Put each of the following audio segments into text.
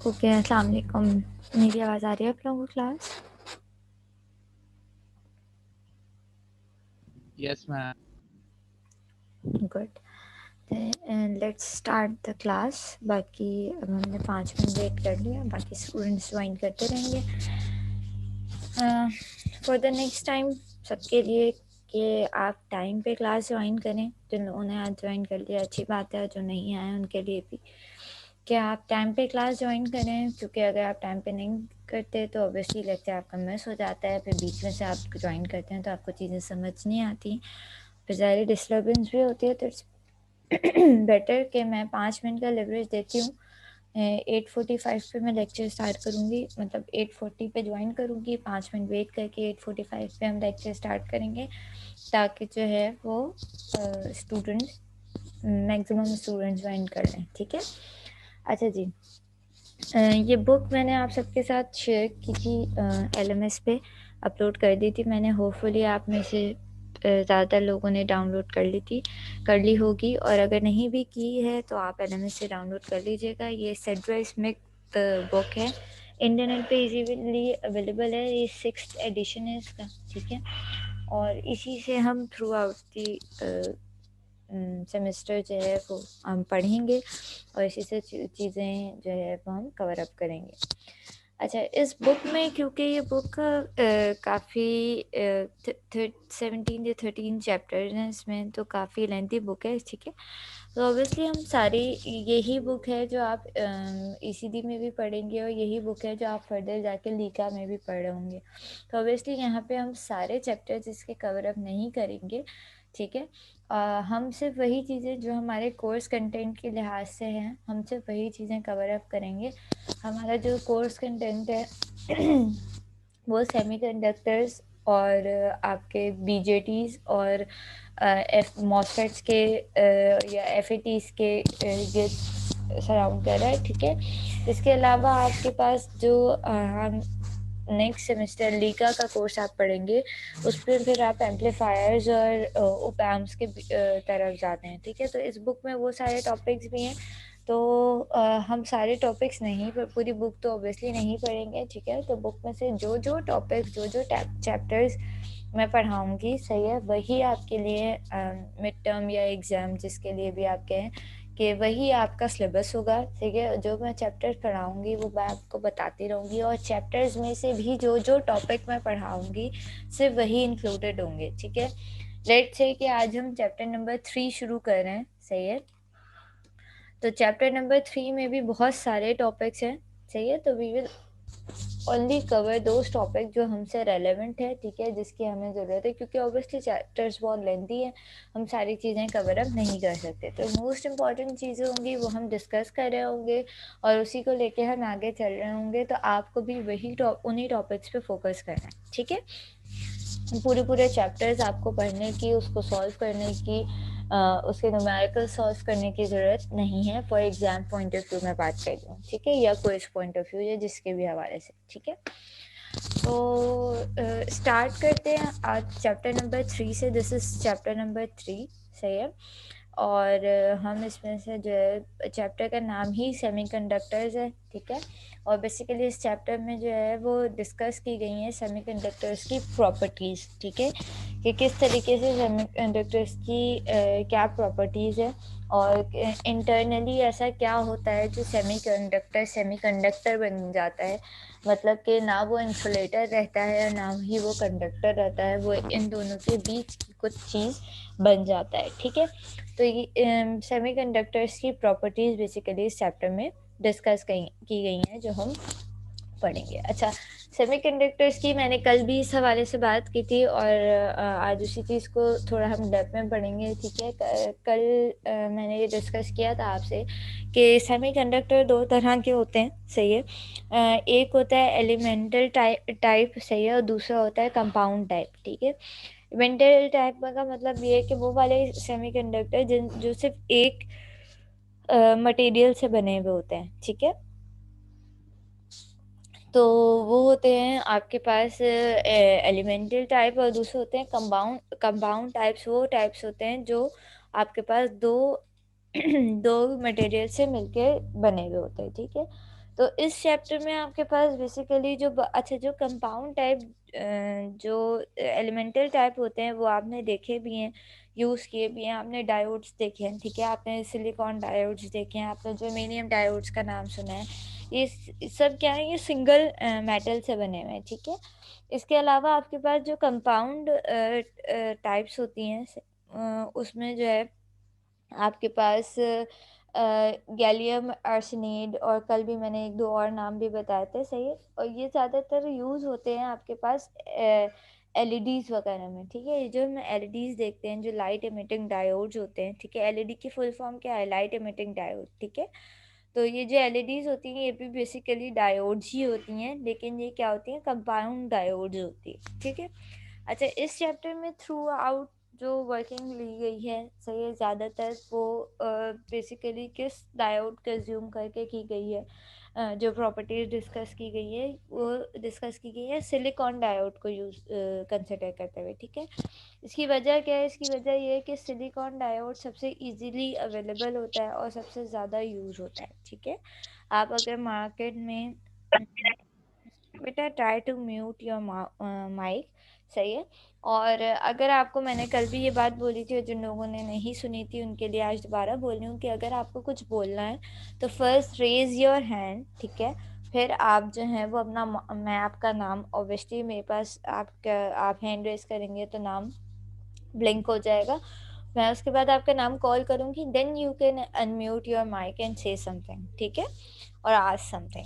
Okay, अस्सलाम वालेकुम। मेरी आवाज़ आ रही है आप लोगों को class? Yes, ma'am. Good. Let's start the class. बाकी अब हमने 5 मिनट वेट कर लिया, बाकी स्टूडेंट्स ज्वाइन करते रहेंगे। फॉर द नेक्स्ट टाइम सबके लिए कि आप टाइम पे क्लास ज्वाइन करें। जिन लोगों ने आज ज्वाइन कर लिया अच्छी बात है, जो नहीं आए उनके लिए भी कि आप टाइम पे क्लास ज्वाइन करें, क्योंकि अगर आप टाइम पे नहीं करते तो ऑब्वियसली लेक्चर आपका मिस हो जाता है। फिर बीच में से आप ज्वाइन करते हैं तो आपको चीज़ें समझ नहीं आती, फिर ज़्यादा डिस्टर्बेंस भी होती है। तो इट्स बेटर कि मैं 5 मिनट का लिवरेज देती हूँ। 8:45 पे मैं लेक्चर स्टार्ट करूँगी, मतलब 8:40 पे ज्वाइन करूँगी। 5 मिनट वेट करके 8:45 पे हम लेक्चर स्टार्ट करेंगे, ताकि जो है वो स्टूडेंट्स मैक्सिमम स्टूडेंट्स ज्वाइन कर लें। ठीक है, अच्छा जी। ये बुक मैंने आप सबके साथ शेयर की थी, LMS पे अपलोड कर दी थी मैंने। होपफुली आप में से ज़्यादातर लोगों ने डाउनलोड कर ली होगी, और अगर नहीं भी की है तो आप LMS से डाउनलोड कर लीजिएगा। ये सेड्रा स्मिथ बुक है, इंटरनेट पे इजीली अवेलेबल है। ये 6th एडिशन है इसका, ठीक है। और इसी से हम थ्रू आउट दी सेमेस्टर जो है वो हम पढ़ेंगे, और इसी से चीज़ें जो है वो हम कवर अप करेंगे। अच्छा, इस बुक में क्योंकि ये बुक काफ़ी 17 या 13 चैप्टर्स हैं इसमें, तो काफ़ी लेंथी बुक है, ठीक है। तो ऑब्वियसली हम सारी यही बुक है जो आप ECD में भी पढ़ेंगे, और यही बुक है जो आप फर्दर जाके लीका में भी पढ़े होंगे। तो ऑब्वियसली यहाँ पे हम सारे चैप्टर्स इसके कवर अप नहीं करेंगे, ठीक है। हम सिर्फ वही चीज़ें जो हमारे कोर्स कंटेंट के लिहाज से हैं, हम सिर्फ वही चीज़ें कवर अप करेंगे। हमारा जो कोर्स कंटेंट है वो सेमीकंडक्टर्स और आपके BJTs और मॉसफेट्स के या FATs के ये सराउंड कर रहा है, ठीक है। इसके अलावा आपके पास जो हम नेक्स्ट सेमेस्टर लीका का कोर्स आप पढ़ेंगे, उस पर फिर आप एम्पलीफायर्स और ओपैम्प्स के तरफ जाते हैं, ठीक है। तो इस बुक में वो सारे टॉपिक्स भी हैं। तो हम सारे टॉपिक्स नहीं पर पूरी बुक तो ऑब्वियसली नहीं पढ़ेंगे, ठीक है। तो बुक में से जो जो टॉपिक्स जो जो चैप्टर्स मैं पढ़ाऊँगी, सही है, वही आपके लिए मिड टर्म या एग्ज़ाम जिसके लिए भी आप कहें कि वही आपका सिलेबस होगा, ठीक है। जो मैं चैप्टर्स पढ़ाऊँगी वो मैं आपको बताती रहूँगी, और चैप्टर्स में से भी जो जो टॉपिक मैं पढ़ाऊँगी सिर्फ वही इंक्लूडेड होंगे, ठीक है। लेट्स से कि आज हम चैप्टर नंबर 3 शुरू कर रहे हैं, सही है। तो चैप्टर नंबर 3 में भी बहुत सारे टॉपिक्स हैं, सही है। तो we will only cover those topic जो हमसे रेलेवेंट है, ठीक है, जिसकी हमें ज़रूरत है, क्योंकि ऑब्वियसली चैप्टर्स बहुत लेंथी हैं, हम सारी चीज़ें कवर अप नहीं कर सकते। तो मोस्ट इंपॉर्टेंट चीज़ें होंगी वो हम डिस्कस कर रहे होंगे, और उसी को लेके हम आगे चल रहे होंगे। तो आपको भी वही उन्हीं टॉपिक्स पे फोकस करना है, ठीक है। पूरे चैप्टर्स आपको पढ़ने की, उसको सॉल्व करने की, उसके न्यूमेरिकल सॉल्व करने की ज़रूरत नहीं है। For exam point of view मैं बात कर रही हूँ, ठीक है, या क्विज पॉइंट ऑफ व्यू, या जिसके भी हवाले से, ठीक है। तो स्टार्ट करते हैं आज चैप्टर नंबर 3 से। दिस इज़ चैप्टर नंबर 3, सही है। और हम इसमें से जो है चैप्टर का नाम ही सेमीकंडक्टर्स है, ठीक है। और बेसिकली इस चैप्टर में जो है वो डिस्कस की गई हैं सेमीकंडक्टर्स की प्रॉपर्टीज़, ठीक है, कि किस तरीके से सेमीकंडक्टर्स की क्या प्रॉपर्टीज़ है, और इंटरनली ऐसा क्या होता है जो सेमीकंडक्टर बन जाता है। मतलब कि ना वो इंसुलेटर रहता है और ना ही वो कंडक्टर रहता है, वो इन दोनों के बीच की कुछ चीज़ बन जाता है, ठीक है। तो ये सेमीकंडक्टर्स की प्रॉपर्टीज़ बेसिकली इस चैप्टर में डिस्कस की गई हैं, जो हम पढ़ेंगे। अच्छा, सेमीकंडक्टर्स की मैंने कल भी इस हवाले से बात की थी, और आज उसी चीज़ को थोड़ा हम डेप्थ में पढ़ेंगे, ठीक है। कल मैंने ये डिस्कस किया था आपसे कि सेमीकंडक्टर दो तरह के होते हैं, सही है। एक होता है एलिमेंटल टाइप, सही है, और दूसरा होता है कंपाउंड टाइप, ठीक है। एलिमेंटल टाइप का मतलब ये है कि वो वाले सेमीकंडक्टर जो सिर्फ एक मटेरियल से बने हुए होते हैं, ठीक है। तो वो होते हैं आपके पास एलिमेंटल टाइप, और दूसरे होते हैं कंपाउंड टाइप्स। वो टाइप्स होते हैं जो आपके पास दो दो मटेरियल से मिलके बने हुए होते हैं, ठीक है। तो इस चैप्टर में आपके पास बेसिकली अच्छा जो कंपाउंड टाइप जो एलिमेंटल टाइप होते हैं वो आपने देखे भी हैं, यूज़ किए भी हैं। आपने डायोड्स देखे हैं, ठीक है, आपने सिलिकॉन डायोड्स देखे हैं, आपने जर्मेनियम डायोड्स का नाम सुना है। सब क्या है, ये सिंगल मेटल से बने हुए हैं, ठीक है। इसके अलावा आपके पास जो कंपाउंड टाइप्स होती हैं उसमें जो है आपके पास गैलियम आर्सेनाइड, और कल भी मैंने 1-2 और नाम भी बताए थे, सही है? और ये ज़्यादातर यूज़ होते हैं आपके पास एलईडीज़ वगैरह में, ठीक है? ये जो हम एलईडीज़ देखते हैं, जो लाइट एमिटिंग डायोड्स होते हैं, ठीक है? एलईडी की फुल फॉर्म क्या है? लाइट एमिटिंग डायोड, ठीक है? तो ये जो एलईडीज़ होती हैं, ये भी बेसिकली डायोड्स ही होती हैं, लेकिन ये क्या होती हैं? कंपाउंड डायोड्स होती है, ठीक है? अच्छा, इस चैप्टर में थ्रू आउट जो वर्किंग ली गई है, सही है, ज़्यादातर वो बेसिकली किस डायोड को एज्यूम करके की गई है, जो प्रॉपर्टीज डिस्कस की गई है वो डिस्कस की गई है सिलिकॉन डायोड को यूज़ कंसिडर करते हुए, ठीक है। इसकी वजह क्या है? इसकी वजह ये है कि सिलिकॉन डायोड सबसे इजीली अवेलेबल होता है और सबसे ज़्यादा यूज़ होता है, ठीक है। आप अगर मार्केट में बेटा try to mute your mike, सही है। और अगर आपको, मैंने कल भी ये बात बोली थी और जिन लोगों ने नहीं सुनी थी उनके लिए आज दोबारा बोल रही हूँ कि अगर आपको कुछ बोलना है तो फर्स्ट रेज योर हैंड, ठीक है। फिर आप जो है वो अपना मैं आपका नाम, ऑब्वियसली मेरे पास आपका, आप हैंड रेज करेंगे तो नाम ब्लिंक हो जाएगा। मैं उसके बाद आपका नाम कॉल करूँगी, then you can unmute your mike and say something, ठीक है, और आस्क समथिंग।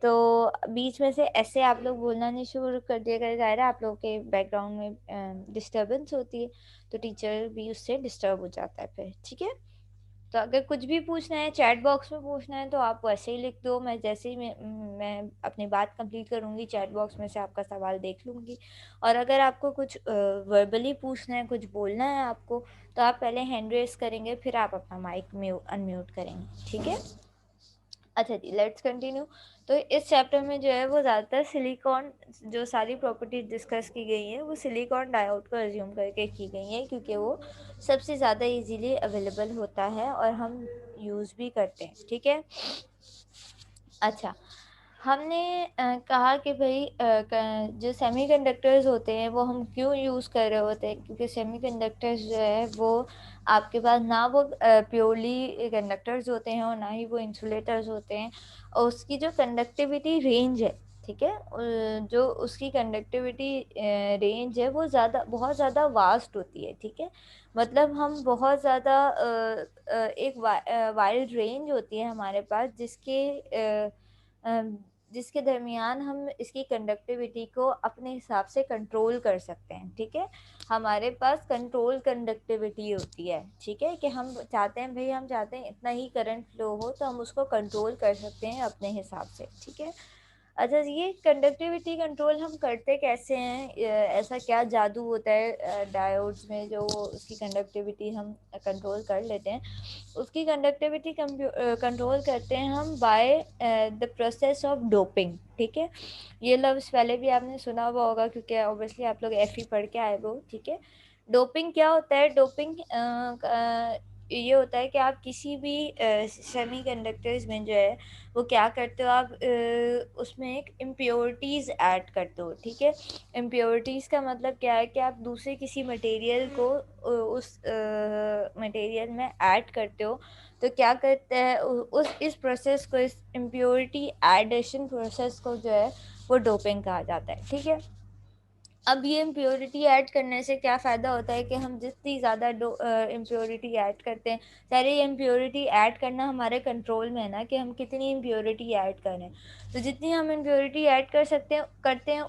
तो बीच में से ऐसे आप लोग बोलना नहीं शुरू कर दिया कर जाएगा, आप लोगों के बैकग्राउंड में डिस्टर्बेंस होती है, तो टीचर भी उससे डिस्टर्ब हो जाता है फिर, ठीक है। तो अगर कुछ भी पूछना है, चैट बॉक्स में पूछना है, तो आप वैसे ही लिख दो। मैं जैसे ही मैं अपनी बात कंप्लीट करूँगी, चैट बॉक्स में से आपका सवाल देख लूँगी। और अगर आपको कुछ वर्बली पूछना है, कुछ बोलना है आपको, तो आप पहले हैंड रेस करेंगे, फिर आप अपना माइक अनम्यूट करेंगे, ठीक है। अच्छा जी, लेट्स कंटिन्यू। तो इस चैप्टर में जो है वो ज़्यादातर सिलिकॉन, जो सारी प्रॉपर्टीज डिस्कस की गई हैं वो सिलिकॉन डायोड को एज्यूम करके की गई हैं, क्योंकि वो सबसे ज़्यादा इजीली अवेलेबल होता है और हम यूज़ भी करते हैं, ठीक है। अच्छा, हमने कहा कि भाई जो सेमीकंडक्टर्स होते हैं वो हम क्यों यूज़ कर रहे होते हैं, क्योंकि सेमीकंडक्टर्स जो है वो आपके पास ना वो प्योरली कंडक्टर्स होते हैं और ना ही वो इंसुलेटर्स होते हैं, और उसकी जो कंडक्टिविटी रेंज है, ठीक है, जो उसकी कंडक्टिविटी रेंज है वो बहुत ज़्यादा वास्ट होती है, ठीक है। मतलब हम बहुत ज़्यादा एक वाइड रेंज होती है हमारे पास, अम, जिसके दरमियान हम इसकी कंडक्टिविटी को अपने हिसाब से कंट्रोल कर सकते हैं, ठीक है। हमारे पास कंट्रोल कंडक्टिविटी होती है, ठीक है, कि हम चाहते हैं, भाई हम चाहते हैं इतना ही करंट फ्लो हो, तो हम उसको कंट्रोल कर सकते हैं अपने हिसाब से, ठीक है। अच्छा, ये कंडक्टिविटी कंट्रोल हम करते कैसे हैं? ऐसा क्या जादू होता है डायोड्स में जो उसकी कंडक्टिविटी हम कंट्रोल कर लेते हैं? उसकी कंडक्टिविटी कंट्रोल करते हैं हम by the process of doping, ठीक है। ये लफ्ज़ पहले भी आपने सुना हुआ होगा, क्योंकि ऑब्वियसली आप लोग एफई पढ़ के आए हो, ठीक है। डोपिंग क्या होता है? डोपिंग ये होता है कि आप किसी भी सेमी कंडक्टर्स में जो है वो क्या करते हो, आप उसमें एक इम्प्योरिटीज़ ऐड करते हो, ठीक है। इम्प्योरिटीज़ का मतलब क्या है कि आप दूसरे किसी मटेरियल को उस मटेरियल में ऐड करते हो, तो क्या करते हैं उस इस प्रोसेस को, इस इम्प्योरिटी एडिशन प्रोसेस को जो है वो डोपिंग कहा जाता है, ठीक है। अब ये इम्प्योरिटी ऐड करने से क्या फ़ायदा होता है कि हम जितनी ज़्यादा इम्प्योरिटी ऐड करते हैं, सारी ये इम्प्योरिटी ऐड करना हमारे कंट्रोल में है ना, कि हम कितनी इम्प्योरिटी ऐड करें। तो जितनी हम इम्प्योरिटी ऐड कर सकते हैं करते हैं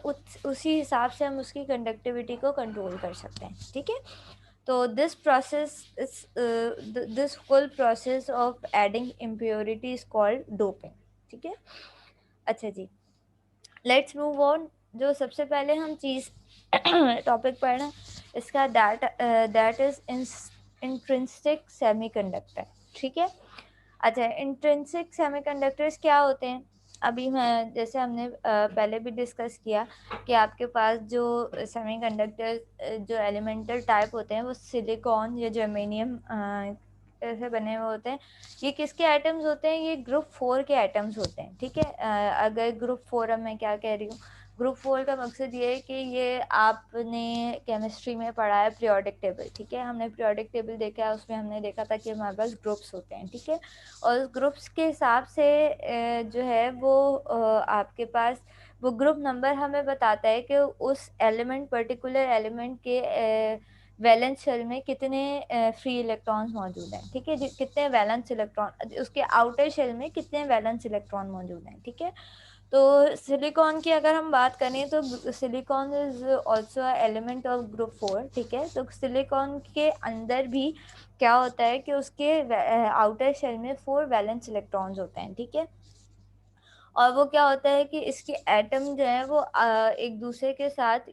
उसी हिसाब से हम उसकी कंडक्टिविटी को कंट्रोल कर सकते हैं, ठीक है। तो this whole process of adding impurity is called doping, ठीक है। अच्छा जी, लेट्स मूव ऑन। जो सबसे पहले हम चीज़ टॉपिक पढ़ना इसका, दैट इज इंट्रिंसिक सेमीकंडक्टर, ठीक है। अच्छा, इंट्रिंसिक सेमीकंडक्टर्स क्या होते हैं? अभी मैं, जैसे हमने पहले भी डिस्कस किया कि आपके पास जो सेमीकंडक्टर जो एलिमेंटल टाइप होते हैं वो सिलिकॉन या जर्मेनियम से बने हुए होते हैं। ये किसके एटम्स होते हैं? ये ग्रुप 4 के एटम्स होते हैं, ठीक है। अगर ग्रुप 4, अब मैं क्या कह रही हूँ, ग्रुप 4 का मकसद ये है कि ये आपने केमिस्ट्री में पढ़ा है पीरियोडिक टेबल, ठीक है। हमने पीरियोडिक टेबल देखा है, उसमें हमने देखा था कि हमारे पास ग्रुप्स होते हैं, ठीक है। और उस ग्रुप्स के हिसाब से जो है वो आपके पास वो ग्रुप नंबर हमें बताता है कि उस एलिमेंट, पर्टिकुलर एलिमेंट के वैलेंस शेल में कितने फ्री इलेक्ट्रॉन्स मौजूद हैं, ठीक है। कितने वैलेंस इलेक्ट्रॉन, उसके आउटर शेल में कितने वैलेंस इलेक्ट्रॉन मौजूद हैं, ठीक है। तो सिलिकॉन की अगर हम बात करें तो silicon is also element of group 4, ठीक है। तो सिलिकॉन के अंदर भी क्या होता है कि उसके आउटर शेल में 4 वैलेंस इलेक्ट्रॉन्स होते हैं, ठीक है। और वो क्या होता है कि इसके एटम जो है वो एक दूसरे के साथ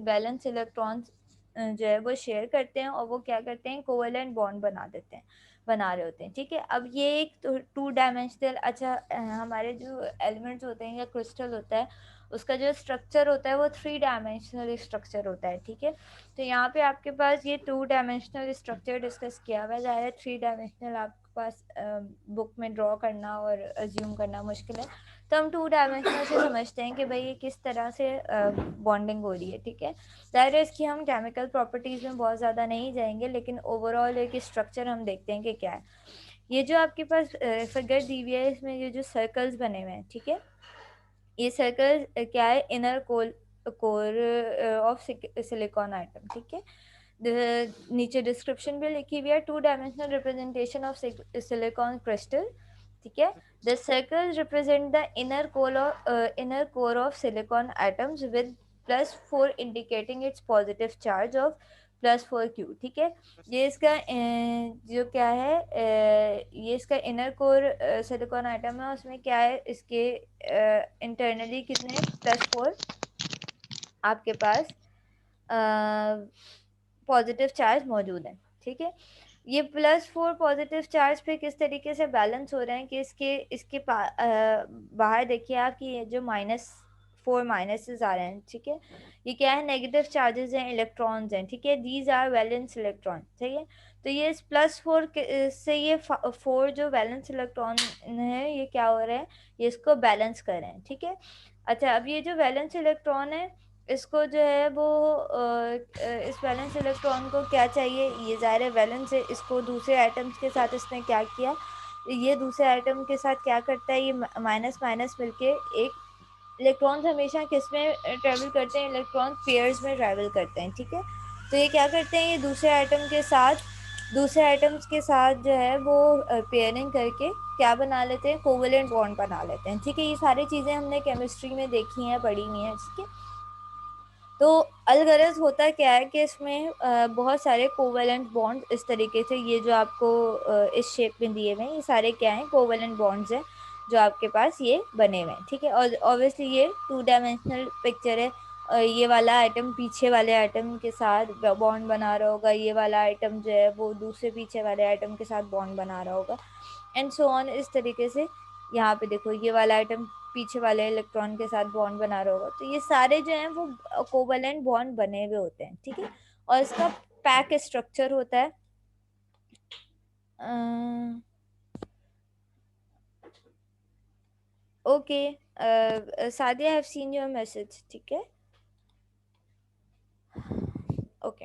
बैलेंस इलेक्ट्रॉन्स जो है वो शेयर करते हैं, और वो क्या करते हैं, कोवेलेंट बॉन्ड बना रहे होते हैं, ठीक है। अब ये एक 2 डायमेंशनल, अच्छा हमारे जो एलिमेंट्स होते हैं या क्रिस्टल होता है, उसका जो स्ट्रक्चर होता है वो 3 डायमेंशनल स्ट्रक्चर होता है, ठीक है। तो यहाँ पे आपके पास ये 2 डायमेंशनल स्ट्रक्चर डिस्कस किया हुआ है। 3 डायमेंशनल आपके पास बुक में ड्रॉ करना और अज्यूम करना मुश्किल है, तो हम 2 डायमेंशनल से समझते हैं कि भाई ये किस तरह से बॉन्डिंग हो रही है, ठीक है। ज़ाहिर है इसकी हम केमिकल प्रॉपर्टीज़ में बहुत ज़्यादा नहीं जाएंगे, लेकिन ओवरऑल एक स्ट्रक्चर हम देखते हैं कि क्या है। ये जो आपके पास फिगर दी हुई है, इसमें ये जो सर्कल्स बने हुए हैं, ठीक है, ये सर्कल क्या है, inner core of silicon item, ठीक है। नीचे डिस्क्रिप्शन भी लिखी हुई है, 2 dimensional representation of silicon crystal, ठीक है। The circles represent the inner core of silicon atoms with +4 indicating its positive charge of +4 Q, ठीक है। ये इसका जो क्या है, ये इसका इनर कोर सिलिकॉन आइटम है, उसमें क्या है, इसके इंटरनली कितने +4 आपके पास पॉजिटिव चार्ज मौजूद है, ठीक है। ये +4 पॉजिटिव चार्ज पे किस तरीके से बैलेंस हो रहे हैं कि इसके इसके बाहर देखिए आप कि ये जो -4 माइनसेस आ रहे हैं, ठीक है, ये क्या है, नेगेटिव चार्जेस हैं, इलेक्ट्रॉन्स हैं, ठीक है। दीज आर वैलेंस इलेक्ट्रॉन, ठीक है। तो ये इस +4 से ये 4 जो वैलेंस इलेक्ट्रॉन है, ये क्या हो रहा है, ये इसको बैलेंस कर रहे हैं, ठीक है। अच्छा, अब ये जो वैलेंस इलेक्ट्रॉन है, इसको जो है वो इस वैलेंस इलेक्ट्रॉन को क्या चाहिए, ये ज़ाहिर है वैलेंस है, इसको दूसरे एटम्स के साथ इसने क्या किया, ये दूसरे एटम के साथ क्या करता है, ये माइनस माइनस मिलके एक, इलेक्ट्रॉन्स हमेशा किस में ट्रेवल करते हैं, इलेक्ट्रॉन पेयर्स में ट्रेवल करते हैं, ठीक है। तो ये क्या करते हैं, ये दूसरे एटम्स के साथ जो है वो पेयरिंग करके क्या बना लेते हैं, कोवेलेंट बॉन्ड बना लेते हैं, ठीक है। ये सारी चीज़ें हमने केमिस्ट्री में देखी हैं, पढ़ी हुई हैं, ठीक है। तो अलगरज होता क्या है कि इसमें बहुत सारे कोवेलेंट बॉन्ड इस तरीके से, ये जो आपको इस शेप में दिए हुए हैं, ये सारे क्या हैं, कोवेलेंट बॉन्ड्स हैं जो आपके पास ये बने हुए हैं, ठीक है। और ऑब्वियसली ये 2 डायमेंशनल पिक्चर है। ये वाला आइटम पीछे वाले आइटम के साथ बॉन्ड बना रहा होगा, ये वाला आइटम जो है वो दूसरे पीछे वाले आइटम के साथ बॉन्ड बना रहा होगा, एंड सो ऑन। इस तरीके से यहाँ पे देखो, ये वाला आइटम पीछे वाले इलेक्ट्रॉन के साथ बॉन्ड बना रहा होगा, तो ये सारे जो हैं वो कोवेलेंट बॉन्ड बने हुए होते हैं, ठीक है। और इसका पैक स्ट्रक्चर होता है, okay, Sadia, have seen your message, ठीक है, ओके।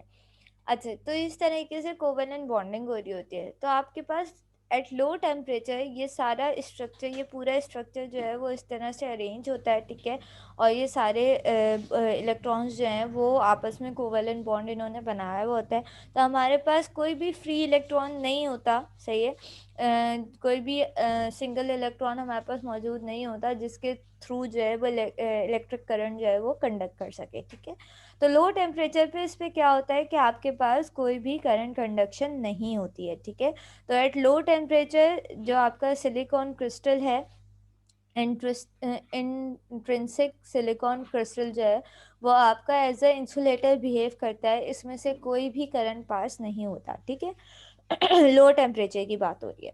अच्छा, तो इस तरीके से कोवेलेंट बॉन्डिंग हो रही होती है, तो आपके पास एट लो टेम्परेचर ये सारा स्ट्रक्चर, ये पूरा स्ट्रक्चर जो है वो इस तरह से अरेंज होता है, ठीक है। और ये सारे इलेक्ट्रॉन्स जो हैं वो आपस में कोवेलेंट बॉन्ड इन्होंने बनाया हुआ होता है, तो हमारे पास कोई भी फ्री इलेक्ट्रॉन नहीं होता, सही है। कोई भी सिंगल इलेक्ट्रॉन हमारे पास मौजूद नहीं होता जिसके थ्रू जो है वो इलेक्ट्रिक करंट जो है वो कंडक्ट कर सके, ठीक है। तो लो टेम्परेचर पे इस पे क्या होता है कि आपके पास कोई भी करंट कंडक्शन नहीं होती है, ठीक है। तो एट लो टेम्परेचर जो आपका सिलिकॉन क्रिस्टल है, इंट्रिंसिक सिलिकॉन क्रिस्टल जो है वो आपका एज अ इंसुलेटर बिहेव करता है, इसमें से कोई भी करंट पास नहीं होता, ठीक है। लो टेम्परेचर की बात हो रही है,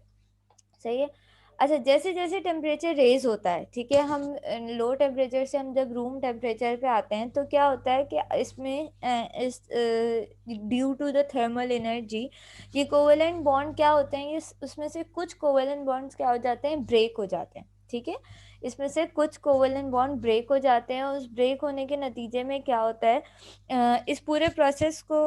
सही है। अच्छा, जैसे जैसे टेम्परेचर रेज होता है, ठीक है, हम लो टेम्परेचर से हम जब रूम टेम्परेचर पे आते हैं तो क्या होता है कि इसमें इस due to the thermal energy ये कोवेलेंट बॉन्ड क्या होते हैं, ये उसमें से कुछ कोवेलेंट बॉन्ड्स क्या हो जाते हैं, ब्रेक हो जाते हैं, ठीक है। इसमें से कुछ कोवेलेंट बॉन्ड ब्रेक हो जाते हैं और उस ब्रेक होने के नतीजे में क्या होता है, इस पूरे प्रोसेस को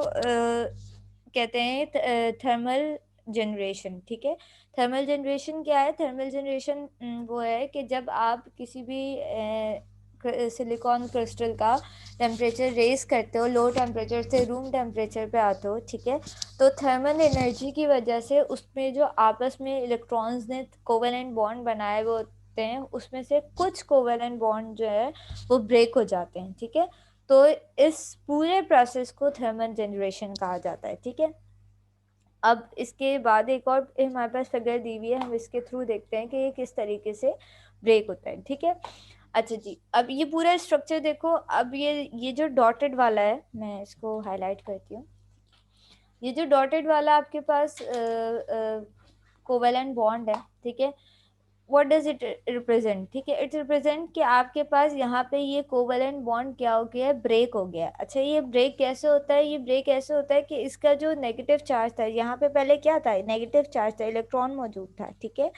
कहते हैं थर्मल जनरेशन, ठीक है। थर्मल जनरेशन क्या है, थर्मल जनरेशन वो है कि जब आप किसी भी सिलिकॉन क्रिस्टल का टेम्परेचर रेस करते हो, लो टेम्परेचर से रूम टेम्परेचर पे आते हो, ठीक है, तो थर्मल एनर्जी की वजह से उसमें जो आपस में इलेक्ट्रॉन्स ने कोवेलेंट बॉन्ड बनाए हुए होते हैं, उसमें से कुछ कोवेलेंट बॉन्ड जो है वो ब्रेक हो जाते हैं, ठीक है। तो इस पूरे प्रोसेस को थर्मल जनरेशन कहा जाता है, ठीक है। अब इसके बाद एक और हमारे पास फिगर दी हुई है, हम इसके थ्रू देखते हैं कि ये किस तरीके से ब्रेक होता है, ठीक है। अच्छा जी, अब ये पूरा स्ट्रक्चर देखो, अब ये जो डॉटेड वाला है, मैं इसको हाईलाइट करती हूँ। ये जो डॉटेड वाला आपके पास कोवेलेंट बॉन्ड है, ठीक है, व्हाट डज इट रिप्रेजेंट, ठीक है, इट रिप्रेजेंट कि आपके पास यहाँ पे ये कोवेलेंट बॉन्ड क्या हो गया है, ब्रेक हो गया है। अच्छा, ये ब्रेक कैसे होता है, ये ब्रेक ऐसे होता है कि इसका जो नेगेटिव चार्ज था, यहाँ पे पहले क्या था, नेगेटिव चार्ज था, इलेक्ट्रॉन मौजूद था, ठीक है।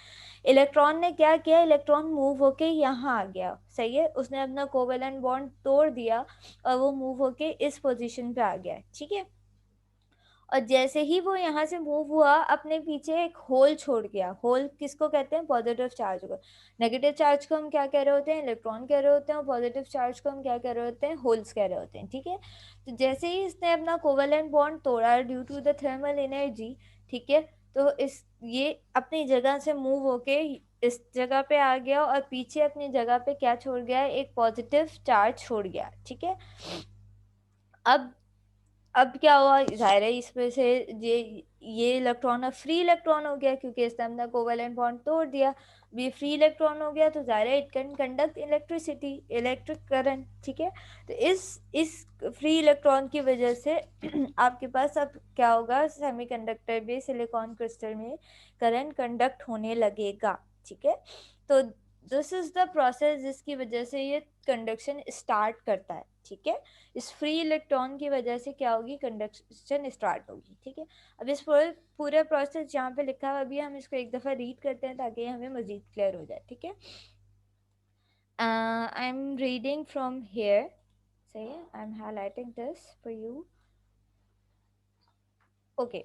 इलेक्ट्रॉन ने क्या किया, इलेक्ट्रॉन मूव होके यहाँ आ गया, सही है, उसने अपना कोवेलेंट बॉन्ड तोड़ दिया और वो मूव होके इस पोजीशन पे आ गया, ठीक है। और जैसे ही वो यहाँ से मूव हुआ, अपने पीछे एक होल छोड़ गया। होल किसको कहते हैं, पॉजिटिव चार्ज को। नेगेटिव चार्ज को हम क्या कह रहे होते हैं, इलेक्ट्रॉन कह रहे होते हैं, और पॉजिटिव चार्ज को हम क्या कह रहे होते हैं, होल्स कह रहे होते हैं, ठीक है। तो जैसे ही इसने अपना कोवेलेंट बॉन्ड तोड़ा due to the thermal energy, ठीक है, तो इस ये अपनी जगह से मूव होके इस जगह पे आ गया और पीछे अपनी जगह पे क्या छोड़ गया, एक पॉजिटिव चार्ज छोड़ गया, ठीक है। अब अब क्या हुआ, जाहिर है इसमें से ये इलेक्ट्रॉन अब फ्री इलेक्ट्रॉन हो गया, क्योंकि इसने अपना कोवेलेंट बॉन्ड तोड़ दिया। अब ये फ्री इलेक्ट्रॉन हो गया तो जाहिर है it can conduct electricity, electric current, ठीक है। तो इस फ्री इलेक्ट्रॉन की वजह से आपके पास अब क्या होगा, सेमीकंडक्टर में सिलिकॉन क्रिस्टल में करंट कंडक्ट होने लगेगा, ठीक है। तो दिस इज द प्रोसेस जिसकी वजह से ये कंडक्शन स्टार्ट करता है, ठीक है। इस फ्री इलेक्ट्रॉन की वजह से क्या होगी, कंडक्शन स्टार्ट होगी, ठीक है। अब इस पूरे पूरे प्रोसेस जहाँ पे लिखा हुआ अभी हम इसको एक दफ़ा रीड करते हैं ताकि हमें मजीद क्लियर हो जाए, ठीक है। I am reading from here, सही है, I am highlighting this for you, okay.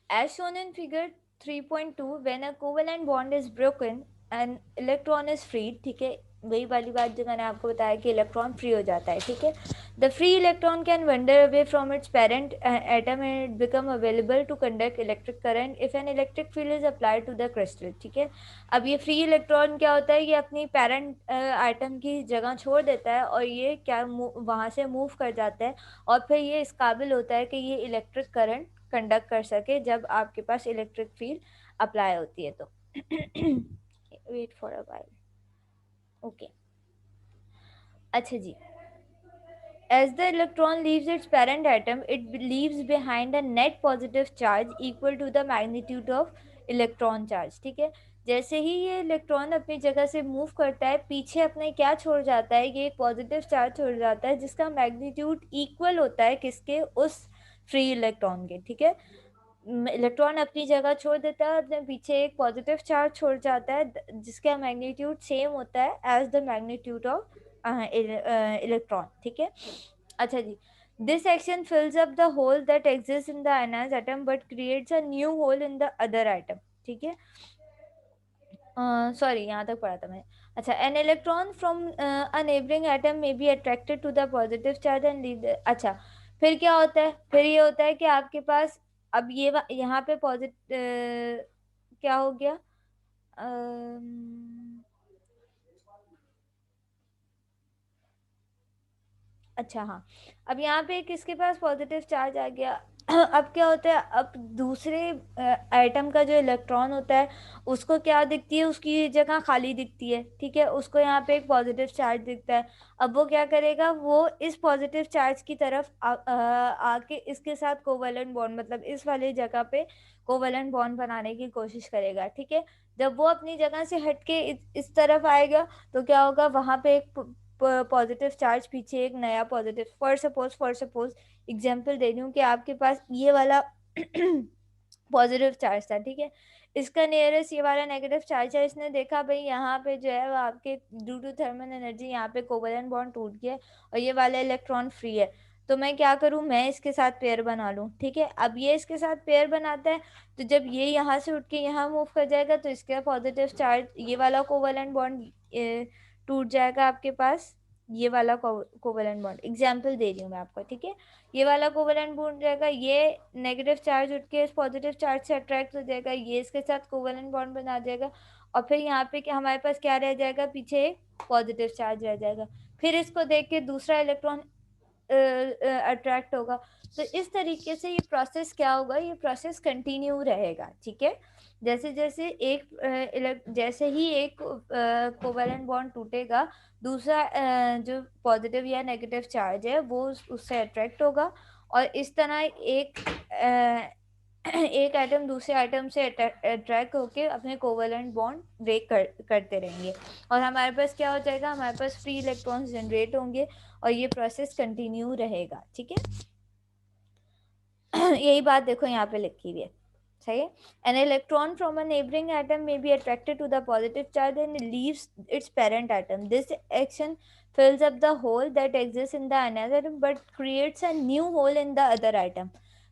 As shown in figure 3.2, when a covalent bond is broken, an electron is freed, ठीक है। वही वाली बात जो मैंने आपको बताया कि इलेक्ट्रॉन फ्री हो जाता है, ठीक है। The free electron can wander away from its parent atom and it become available to conduct electric current if an electric field is applied to the crystal, ठीक है। अब ये फ्री इलेक्ट्रॉन क्या होता है, ये अपनी पेरेंट आइटम की जगह छोड़ देता है और ये क्या वहाँ से मूव कर जाता है और फिर ये इस काबिल होता है कि ये इलेक्ट्रिक करंट कंडक्ट कर सके जब आपके पास इलेक्ट्रिक फील्ड अप्लाई होती है तो। Wait for a while, okay. अच्छा जी, as the electron leaves its parent atom, it leaves behind a net positive charge equal to the magnitude of electron charge, ठीक है। जैसे ही ये इलेक्ट्रॉन अपनी जगह से मूव करता है, पीछे अपने क्या छोड़ जाता है, ये एक पॉजिटिव चार्ज छोड़ जाता है जिसका मैग्नीट्यूड इक्वल होता है किसके, उस फ्री इलेक्ट्रॉन के, ठीक है। इलेक्ट्रॉन अपनी जगह छोड़ देता है, अपने पीछे एक पॉजिटिव चार्ज छोड़ जाता है जिसका मैग्नीट्यूड सेम होता है as the magnitude of electron, ठीक है। अच्छा जी, this action fills up the hole that exist in the ionised atom but creates a new hole in the other atom, ठीक है। सॉरी, यहाँ तक पढ़ा था मैं। अच्छा, an electron from a neighbouring atom may be attracted to the positive charge and leave अच्छा, फिर क्या होता है, फिर ये होता है कि आपके पास अब ये यहाँ पे पॉजिटिव क्या हो गया, अम, अच्छा हाँ, अब यहाँ पे किसके पास पॉजिटिव चार्ज आ गया। अब क्या होता है, अब दूसरे आइटम का जो इलेक्ट्रॉन होता है उसको क्या दिखती है, उसकी जगह खाली दिखती है, ठीक है, उसको यहाँ पे एक पॉजिटिव चार्ज दिखता है। अब वो क्या करेगा, वो इस पॉजिटिव चार्ज की तरफ आके इसके साथ कोवेलेंट बॉन्ड, मतलब इस वाली जगह पे कोवेलेंट बॉन्ड बनाने की कोशिश करेगा, ठीक है। जब वो अपनी जगह से हटके इस तरफ आएगा तो क्या होगा, वहां पे एक पॉजिटिव चार्ज, पीछे एक नया पॉजिटिव, फॉर सपोज एग्जांपल दे रही हूँ कि आपके पास ये वाला पॉजिटिव चार्ज था, ठीक है, इसका नियरेस्ट ये वाला नेगेटिव चार्ज है, इसने देखा भाई यहाँ पे जो है वो आपके ड्यू टू थर्मल एनर्जी यहाँ पे कोवेलेंट बॉन्ड टूट गया है और ये वाला इलेक्ट्रॉन फ्री है, तो मैं क्या करूँ, मैं इसके साथ पेयर बना लूँ, ठीक है। अब ये इसके साथ पेयर बनाता है, तो जब ये यहाँ से उठ के यहाँ मूव कर जाएगा तो इसका पॉजिटिव चार्ज, ये वाला कोवेलेंट बॉन्ड टूट जाएगा आपके पास, ये वाला कोवेलेंट बॉन्ड एग्जाम्पल दे रही हूँ मैं आपको, ठीक है, ये वाला कोवेलेंट बॉन्ड जाएगा, ये नेगेटिव चार्ज उठ के इस पॉजिटिव चार्ज से अट्रैक्ट हो जाएगा, ये इसके साथ कोवेलेंट बॉन्ड बना जाएगा, और फिर यहाँ पे क्या हमारे पास क्या रह जाएगा, पीछे एक पॉजिटिव चार्ज रह जाएगा, फिर इसको देख के दूसरा इलेक्ट्रॉन अट्रैक्ट होगा। तो इस तरीके से ये प्रोसेस क्या होगा, ये प्रोसेस कंटिन्यू रहेगा, ठीक है। जैसे जैसे जैसे ही एक कोवेलेंट बॉन्ड टूटेगा, दूसरा जो पॉजिटिव या नेगेटिव चार्ज है वो उससे अट्रैक्ट होगा, और इस तरह एक एटम दूसरे एटम से अट्रैक्ट होके अपने कोवेलेंट बॉन्ड ब्रेक करते रहेंगे, और हमारे पास क्या हो जाएगा, हमारे पास फ्री इलेक्ट्रॉन्स जनरेट होंगे, और ये प्रोसेस कंटिन्यू रहेगा, ठीक है। यही बात देखो यहाँ पे लिखी हुई है, सही है। An electron from a neighboring atom may be attracted to the positive charge and leaves its parent atom. This action fills up the hole that exists in the another atom but creates a new hole in the other atom.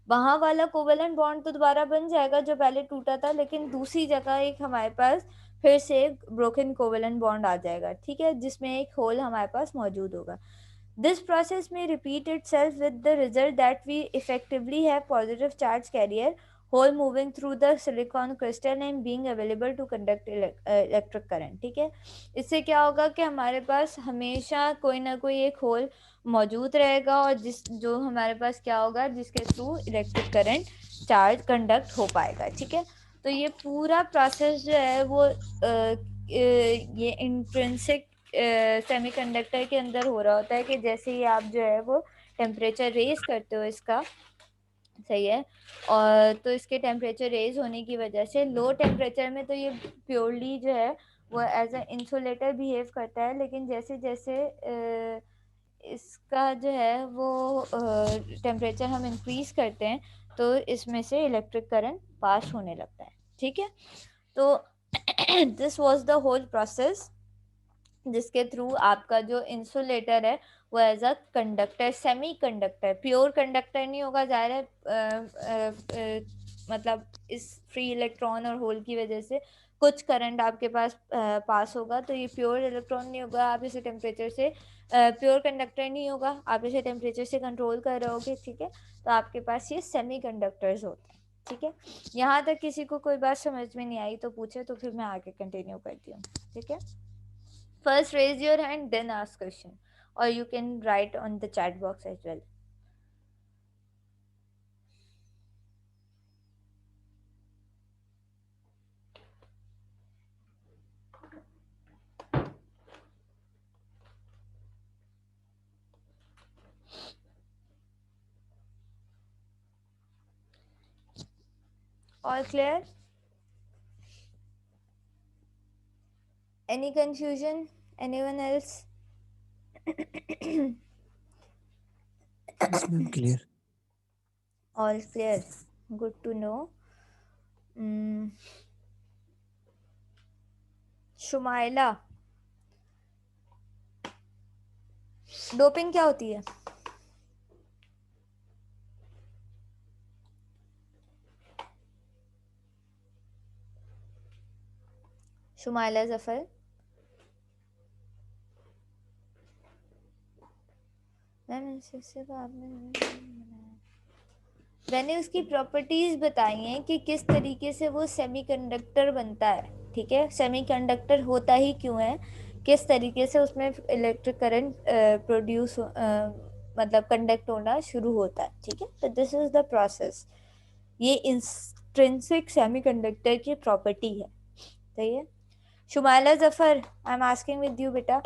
वहां वाला covalent bond तो दोबारा बन जाएगा जो पहले टूटा था, लेकिन दूसरी जगह एक हमारे पास फिर से ब्रोकन कोवेलेंट बॉन्ड आ जाएगा, ठीक है, जिसमें एक होल हमारे पास मौजूद होगा। This process may repeat itself with the result that we effectively have positive charge carrier hole moving through the silicon crystal and being available to conduct electric current, ठीक है। इससे क्या होगा कि हमारे पास हमेशा कोई ना कोई एक होल मौजूद रहेगा, और जो हमारे पास क्या होगा, जिसके through electric current charge conduct हो पाएगा, ठीक है। तो ये पूरा प्रोसेस जो है वो ये इंट्रिंसिक सेमीकंडक्टर के अंदर हो रहा होता है कि जैसे ही आप जो है वो टेम्परेचर रेज करते हो इसका, सही है, और तो इसके टेम्परेचर रेज होने की वजह से लो टेम्परेचर में तो ये प्योरली जो है वो एज अ इंसुलेटर बिहेव करता है, लेकिन जैसे जैसे इसका जो है वो टेम्परेचर हम इंक्रीज करते हैं तो इसमें से इलेक्ट्रिक करंट पास होने लगता है, ठीक है। तो this was the whole process जिसके थ्रू आपका जो इंसुलेटर है वो as a conductor, semi conductor, pure conductor नहीं होगा, जाहिर है मतलब इस फ्री इलेक्ट्रॉन और होल की वजह से कुछ करंट आपके पास पास होगा, तो ये प्योर इलेक्ट्रॉन नहीं होगा, आप इसे टेम्परेचर से प्योर कंडक्टर नहीं होगा, आप इसे टेम्परेचर से कंट्रोल कर रहे होगे, ठीक है। तो आपके पास ये सेमी कंडक्टर्स होते हैं, ठीक है। यहाँ तक किसी को कोई बात समझ में नहीं आई तो पूछे, तो फिर मैं आगे कंटिन्यू करती हूँ, ठीक है। First raise your hand, then ask question, or you can write on the chat box as well. All clear? Any confusion? Anyone else? Yes, ma'am, clear. All clear. Good to know. Shumaila, doping क्या होती है? शुमाइला जफर, मैंने उसकी properties बताई हैं कि किस तरीके से वो सेमीकंडक्टर बनता है, ठीक है, सेमीकंडक्टर होता ही क्यों है, किस तरीके से उसमें इलेक्ट्रिक करंट प्रोड्यूस मतलब कंडक्ट होना शुरू होता है, ठीक है। तो दिस इज द प्रोसेस, ये इंट्रिंसिक सेमीकंडक्टर की प्रॉपर्टी है, सही है। Shumaila Zafar, I am asking with you बेटा,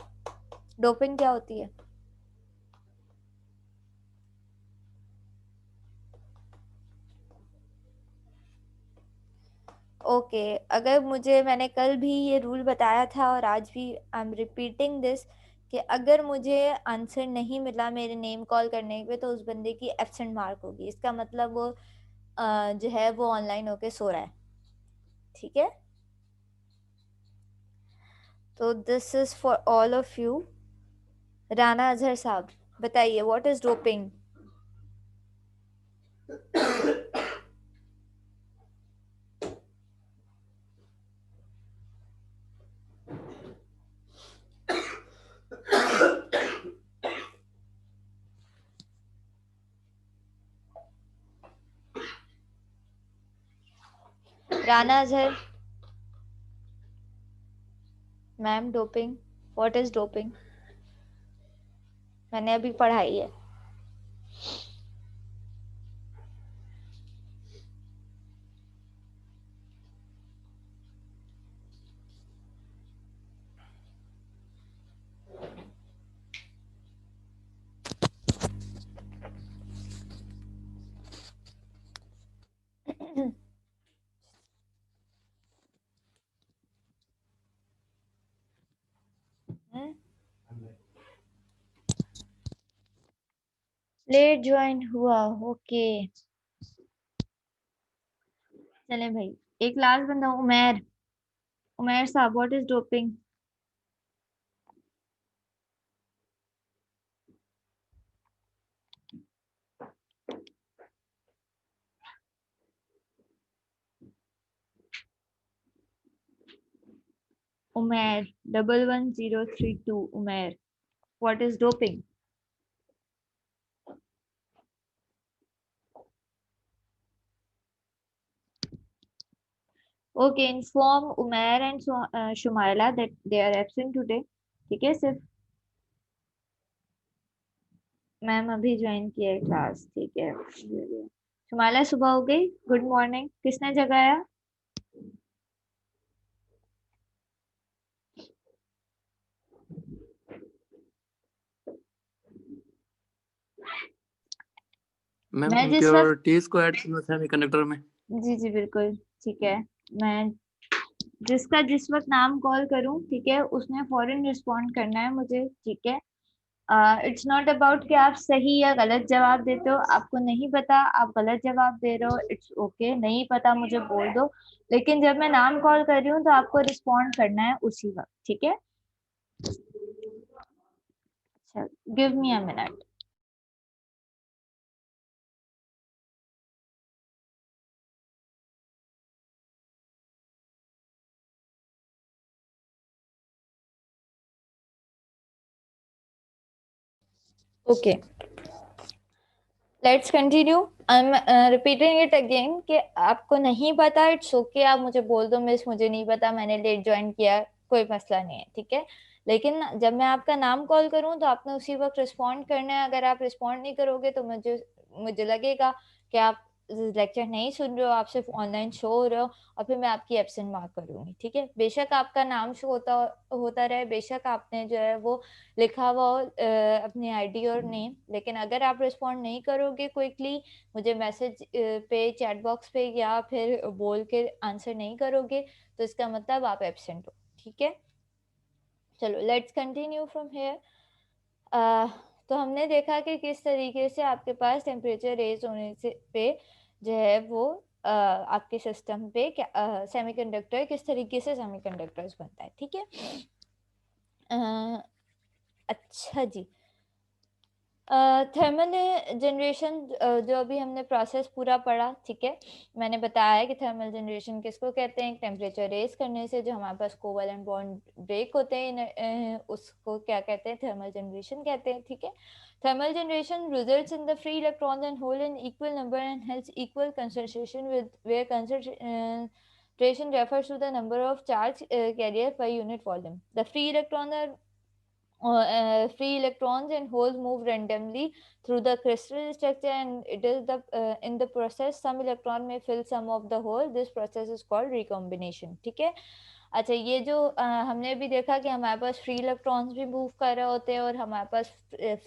डोपिंग क्या होती है? ओके अगर मैंने कल भी ये रूल बताया था और आज भी आई एम रिपीटिंग दिस कि अगर मुझे आंसर नहीं मिला मेरे नेम कॉल करने पे तो उस बंदे की एब्सेंट मार्क होगी। इसका मतलब वो जो है वो ऑनलाइन होके सो रहा है, ठीक है। तो this is for all of you. Rana Azhar साहब बताइए, what is doping? Rana Azhar ma'am, doping, what is doping? मैंने अभी पढ़ाई है। लेट ज्वाइन हुआ, ओके। चले भाई, एक लास्ट बंदा, उमेर। उमेर साहब, what is doping? Umer 11032, Umer, what is doping? Okay, inform Umer and Shumaila that they are absent today, ठीक है। सिर्फ मैम अभी ज्वाइन किया है क्लास, ठीक है। शुमाइला सुबह हो गई, गुड मॉर्निंग, किसने जगाया? मैम मैं जिस वक्त, इम्प्योरिटीज को ऐड करना सेमीकंडक्टर में। जी जी बिल्कुल, ठीक है। मैं जिसका जिस वक्त नाम कॉल करूं, ठीक है, उसने फौरन रिस्पॉन्ड करना है मुझे, ठीक है। इट्स नॉट अबाउट कि आप सही या गलत जवाब देते हो। आपको नहीं पता, आप गलत जवाब दे रहे हो, इट्स ओके। नहीं पता मुझे बोल दो, लेकिन जब मैं नाम कॉल कर रही हूँ तो आपको रिस्पॉन्ड करना है उसी वक्त, ठीक है। चल, give me a minute. Okay, let's continue. I am repeating it again कि आपको नहीं पता, इट्स ओके, आप मुझे बोल दो मिस मुझे नहीं पता, मैंने लेट ज्वाइन किया, कोई मसला नहीं है, ठीक है। लेकिन जब मैं आपका नाम कॉल करूं तो आपने उसी वक्त रिस्पॉन्ड करना है। अगर आप रिस्पॉन्ड नहीं करोगे तो मुझे मुझे लगेगा कि आप लेक्चर नहीं सुन रहे हो, आप सिर्फ ऑनलाइन शो हो रहे हो, और फिर मैं आपकी एब्सेंट मार्क करूंगी, ठीक है। बेशक आपका नाम शो होता रहे, बेशक आपने जो है वो लिखा हुआ हो अपनी आईडी और नेम, लेकिन अगर आप रिस्पॉन्ड नहीं करोगे क्विकली, मुझे मैसेज पे, चैट बॉक्स पे या फिर बोल के आंसर नहीं करोगे, तो इसका मतलब आप एब्सेंट हो, ठीक है। चलो लेट्स कंटिन्यू फ्रॉम हेयर। तो हमने देखा कि किस तरीके से आपके पास टेम्परेचर रेज होने से पे जो है वो आपके सिस्टम पे सेमीकंडक्टर, किस तरीके से सेमीकंडक्टर्स बनता है, ठीक है। अच्छा जी, थर्मल जनरेशन जो अभी हमने प्रोसेस पूरा पढ़ा, ठीक है। मैंने बताया कि थर्मल जनरेशन किसको कहते हैं? टेम्परेचर रेज करने से जो हमारे पास कोवलेंट बॉन्ड ब्रेक होते हैं, उसको क्या कहते हैं? थर्मल जनरेशन कहते हैं, ठीक है। Thermal generation results in the free electrons and hole in equal number and hence equal concentration, with where concentration refers to the number of charge carrier per unit volume. The free electrons and holes move randomly through the crystal structure, and it is the in the process some electron may fill some of the hole. This process is called recombination, ठीक है। अच्छा, ये जो हमने भी देखा कि हमारे पास फ्री इलेक्ट्रॉन्स भी मूव कर रहे होते हैं और हमारे पास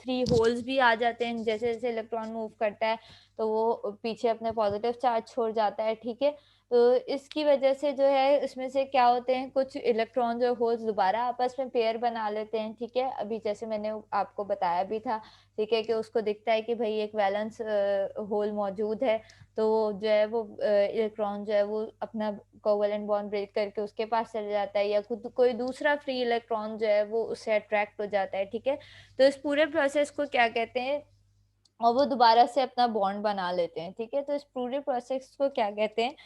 फ्री होल्स भी आ जाते हैं। जैसे जैसे इलेक्ट्रॉन मूव करता है तो वो पीछे अपने पॉजिटिव चार्ज छोड़ जाता है, ठीक है। तो इसकी वजह से जो है इसमें से क्या होते हैं, कुछ इलेक्ट्रॉन्स और होल्स दोबारा आपस में पेयर बना लेते हैं, ठीक है। अभी जैसे मैंने आपको बताया भी था, ठीक है, कि उसको दिखता है कि भाई एक वैलेंस होल मौजूद है, तो जो है वो इलेक्ट्रॉन जो है वो अपना कोवेलेंट बॉन्ड ब्रेक करके उसके पास चले जाता है, या खुद कोई दूसरा फ्री इलेक्ट्रॉन जो है वो उससे अट्रैक्ट हो जाता है, ठीक है। तो इस पूरे प्रोसेस को क्या कहते हैं, और वो दोबारा से अपना बॉन्ड बना लेते हैं, ठीक है। तो इस पूरे प्रोसेस को क्या कहते हैं,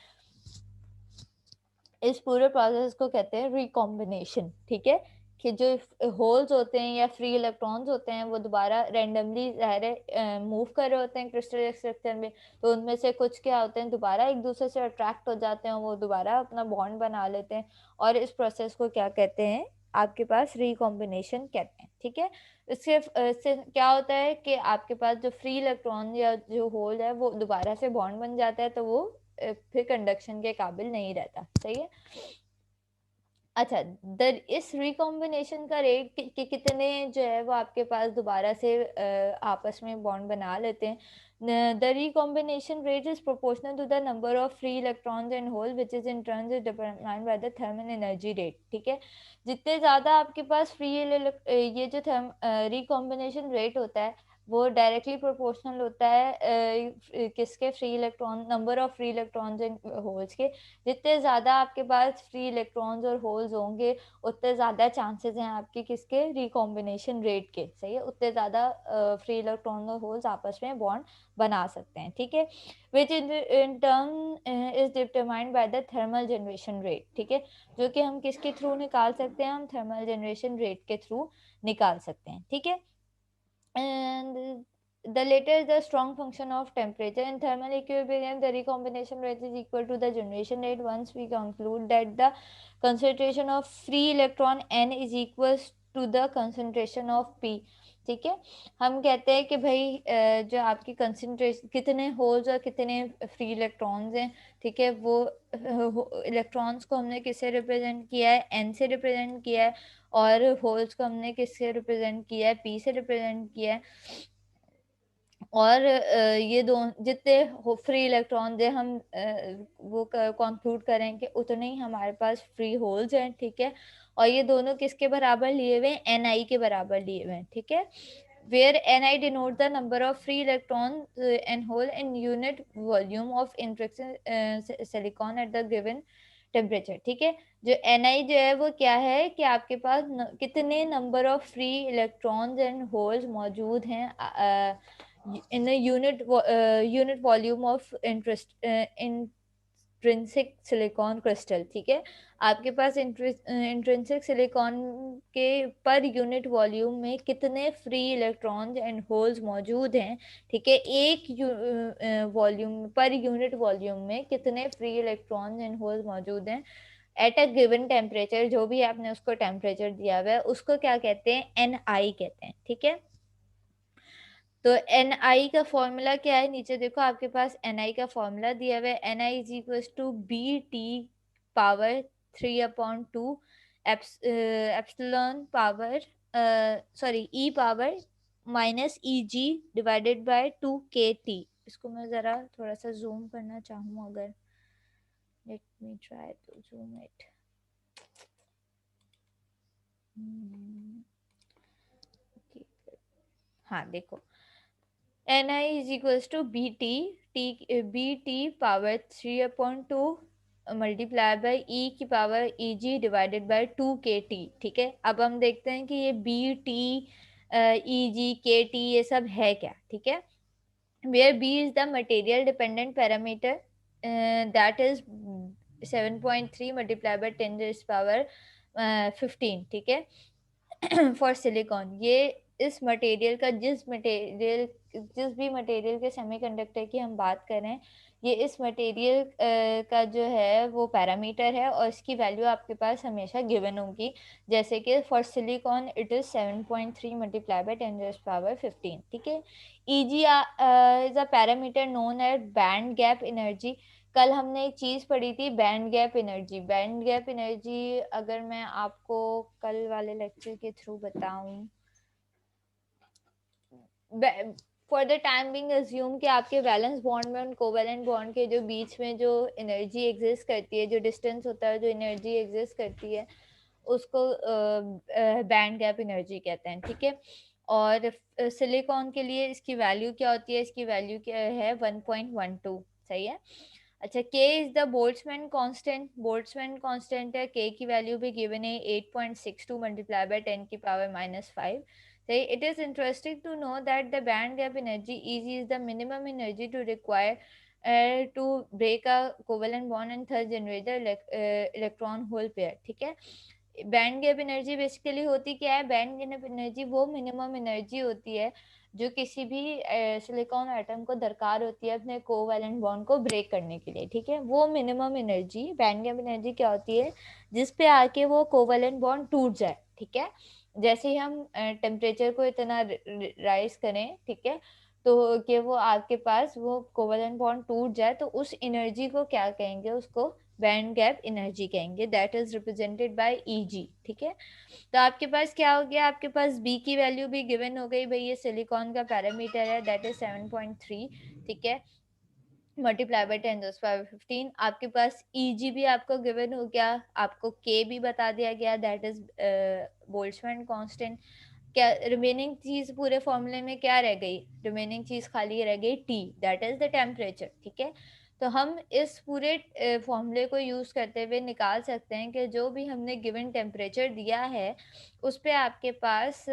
इस पूरे प्रोसेस को कहते हैं रिकॉम्बिनेशन, ठीक है। कि जो होल्स होते हैं या फ्री इलेक्ट्रॉन्स होते हैं वो दोबारा रैंडमली ज़ाहिर मूव कर रहे होते हैं क्रिस्टल स्ट्रक्चर में, तो उनमें से कुछ क्या होते हैं दोबारा एक दूसरे से अट्रैक्ट हो जाते हैं, वो दोबारा अपना बॉन्ड बना लेते हैं, और इस प्रोसेस को क्या कहते हैं, आपके पास रिकॉम्बिनेशन कहते हैं, ठीक है। इससे क्या होता है कि आपके पास जो फ्री इलेक्ट्रॉन या जो होल है वो दोबारा से बॉन्ड बन जाता है, तो वो फिर कंडक्शन के काबिल नहीं रहता, सही है। अच्छा, इस रिकॉम्बिनेशन का रेट कि कितने जो है वो आपके पास दोबारा से आपस में बॉन्ड बना लेते हैं। The recombination rate is proportional to the number of free electrons and hole which is in turn is determined by the thermal energy rate, ठीक है। जितने ज्यादा आपके पास फ्री ये जो रिकॉम्बिनेशन रेट होता है वो डायरेक्टली प्रोपोर्शनल होता है किसके, free electron, number of free electrons and holes के। जितने ज़्यादा आपके पास फ्री इलेक्ट्रॉन्स और होल्स होंगे उतने ज़्यादा चांसेस हैं आपके किसके, रिकॉम्बिनेशन रेट के, सही है। उतने ज़्यादा फ्री इलेक्ट्रॉन और होल्स आपस में बॉन्ड बना सकते हैं, ठीक है। Which in turn is determined by the thermal generation rate, ठीक है। जो कि हम किसके थ्रू निकाल सकते हैं, हम थर्मल जनरेशन रेट के थ्रू निकाल सकते हैं, ठीक है। And the latter is the strong function of temperature. In thermal equilibrium, the recombination rate is equal to the generation rate. Once we conclude that the concentration of free electron n is equals to the concentration of p, ठीक है। हम कहते हैं कि भाई जो आपकी concentration, कितने होल्स और कितने फ्री इलेक्ट्रॉन्स हैं, ठीक है, वो इलेक्ट्रॉन्स को हमने किससे रिप्रेजेंट किया है, एन से रिप्रेजेंट किया है, और होल्स को हमने किससे रिप्रेजेंट किया है, पी से रिप्रेजेंट किया है। और ये दो जितने फ्री इलेक्ट्रॉन है हम वो कंक्लूड करें कि उतने ही हमारे पास फ्री होल्स हैं, ठीक है। और ये दोनों किसके बराबर लिए हुए हैं, एन के बराबर लिए हुए हैं, ठीक है। where Ni denote the number of free electrons and hole in unit volume of intrinsic silicon at the given temperature, ठीक है। जो Ni जो है वो क्या है कि आपके पास कितने number of free electrons and holes मौजूद हैं in a unit volume of intrinsic silicon crystal, ठीक है। आपके पास इंट्रिंसिक सिलिकॉन के पर यूनिट वॉल्यूम में कितने फ्री इलेक्ट्रॉन्स एंड होल्स मौजूद हैं, ठीक है। एक वॉल्यूम पर यूनिट वॉल्यूम में कितने फ्री इलेक्ट्रॉन्स एंड होल्स मौजूद हैं एट अ गिवन टेम्परेचर, जो भी आपने उसको टेम्परेचर दिया हुआ है उसको क्या कहते हैं, Ni कहते हैं, ठीक है। तो Ni का फॉर्मूला क्या है, नीचे देखो आपके पास Ni का फॉर्मूला दिया हुआ है। Ni is equal to B T power 3/2 epsilon power sorry E power minus E G divided by 2 kT। इसको मैं ज़रा थोड़ा सा जूम करना चाहूँ, अगर let me try to zoom it. हाँ देखो, Ni is equals to bt power 3/2 multiply by e की power eg divided by 2 kT, ठीक है। अब हम देखते हैं कि ये bt eg kt ये सब है क्या, ठीक है। where b is the material dependent parameter that is 7.3 multiply by 10 raised power 15, ठीक है। फॉर सिलिकॉन, ये इस मटेरियल का जिस भी मटेरियल के सेमीकंडक्टर की हम बात करें, ये इस मटेरियल का जो है वो पैरामीटर है, और इसकी वैल्यू आपके पास हमेशा गिवन होगी। जैसे कि for silicon it is 7.3 multiply by 10 raised power 15, ठीक है। Eg is a parameter known as band gap energy. कल हमने एक चीज पढ़ी थी, band gap energy. Band gap energy अगर मैं आपको कल वाले लेक्चर के थ्रू बताऊं, for the time being assume कि आपके वैलेंस बॉन्ड में और कोवैलेंट बॉन्ड के जो बीच में जो एनर्जी एग्जिस्ट करती है, जो डिस्टेंस होता है, जो एनर्जी एग्जिस्ट करती है, उसको बैंड गैप एनर्जी कहते हैं, ठीक है। और सिलिकॉन के लिए इसकी वैल्यू क्या होती है? इसकी वैल्यू क्या है? 1.12, सही है। अच्छा, K is the Boltzmann constant. Boltzmann constant है, K की वैल्यू भी गिवन है 8.62 मल्टीप्लाई बाय 10 की पावर -5। सही। It is interesting to know that the band gap energy E is the minimum energy to require to break a covalent bond and third generate the electron hole pair, ठीक है। Band gap energy basically होती क्या है? Band gap energy वो minimum energy होती है जो किसी भी सिलिकॉन एटम को दरकार होती है अपने कोवैलेंट बॉन्ड को ब्रेक करने के लिए, ठीक है। वो minimum energy, band gap energy क्या होती है? जिस पे आके वो कोवैलेंट बॉन्ड टूट जाए, ठीक है। जैसे ही हम टेम्परेचर को इतना राइज करें, ठीक है, तो कि वो आपके पास वो कोवैलेंट बॉन्ड टूट जाए, तो उस एनर्जी को क्या कहेंगे? उसको बैंड गैप एनर्जी कहेंगे। That is represented by Eg, ठीक है। तो आपके पास क्या हो गया? आपके पास B की वैल्यू भी गिवन हो गई भाई, ये सिलिकॉन का पैरामीटर है, दैट इज 7.3, ठीक है, मल्टीप्लाई बाय 10⁻15। आपके पास Eg भी आपको गिवन हो गया, आपको K भी बता दिया गया, दैट इज बोल्ट्जमैन कांस्टेंट। क्या रिमेनिंग चीज पूरे फॉर्मूले में क्या रह गई? रिमेनिंग चीज खाली रह गई T, that is the temperature, ठीक है। तो हम इस पूरे फॉर्मूले को यूज करते हुए निकाल सकते हैं कि जो भी हमने गिवन टेम्परेचर दिया है उस पे आपके पास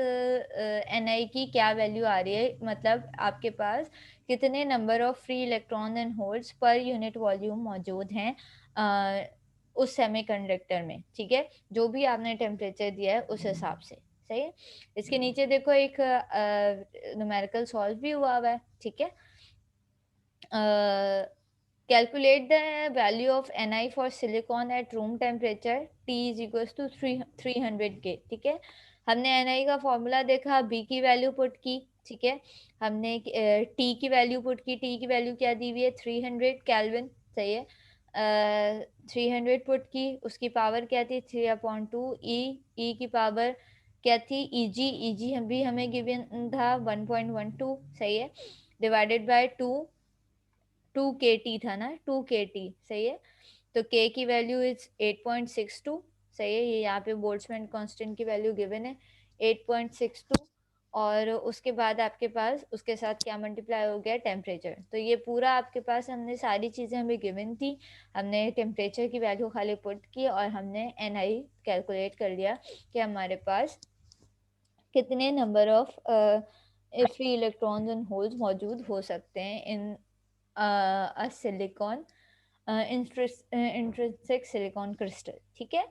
Ni की क्या वैल्यू आ रही है, मतलब आपके पास कितने number of free electron and holes per unit volume मौजूद हैं उस सेमीकंडक्टर में, ठीक है। जो भी आपने टेम्परेचर दिया है उस हिसाब से, सही है। इसके नीचे देखो एक न्यूमेरिकल सॉल्व भी हुआ है, ठीक है। Calculate the value of Ni for silicon at room temperature T is equals to 300 K, ठीक है। हमने Ni का फॉर्मूला देखा, B की वैल्यू पुट की, ठीक है। हमने T की वैल्यू पुट की, T की वैल्यू क्या दी हुई है? 300 केल्विन, सही है। 300 पुट की, उसकी पावर क्या थी? 3/2 E की पावर क्या थी? Eg हम भी हमें गिवन था 1.12, सही है, डिवाइडेड बाय 2 kT था ना, 2 kT, सही है। तो K की वैल्यू इज 8.62, सही है। ये यहाँ पे बोल्ट्जमैन कांस्टेंट की वैल्यू गिवन है 8.62, और उसके बाद आपके पास उसके साथ क्या मल्टीप्लाई हो गया? टेम्परेचर। तो ये पूरा आपके पास हमने सारी चीज़ें हमें गिवन थी, हमने टेम्परेचर की वैल्यू खाली पुट की और हमने Ni कैलकुलेट कर लिया कि हमारे पास कितने number of free electrons and holes मौजूद हो सकते हैं इन a silicon intrinsic silicon crystal, ठीक है।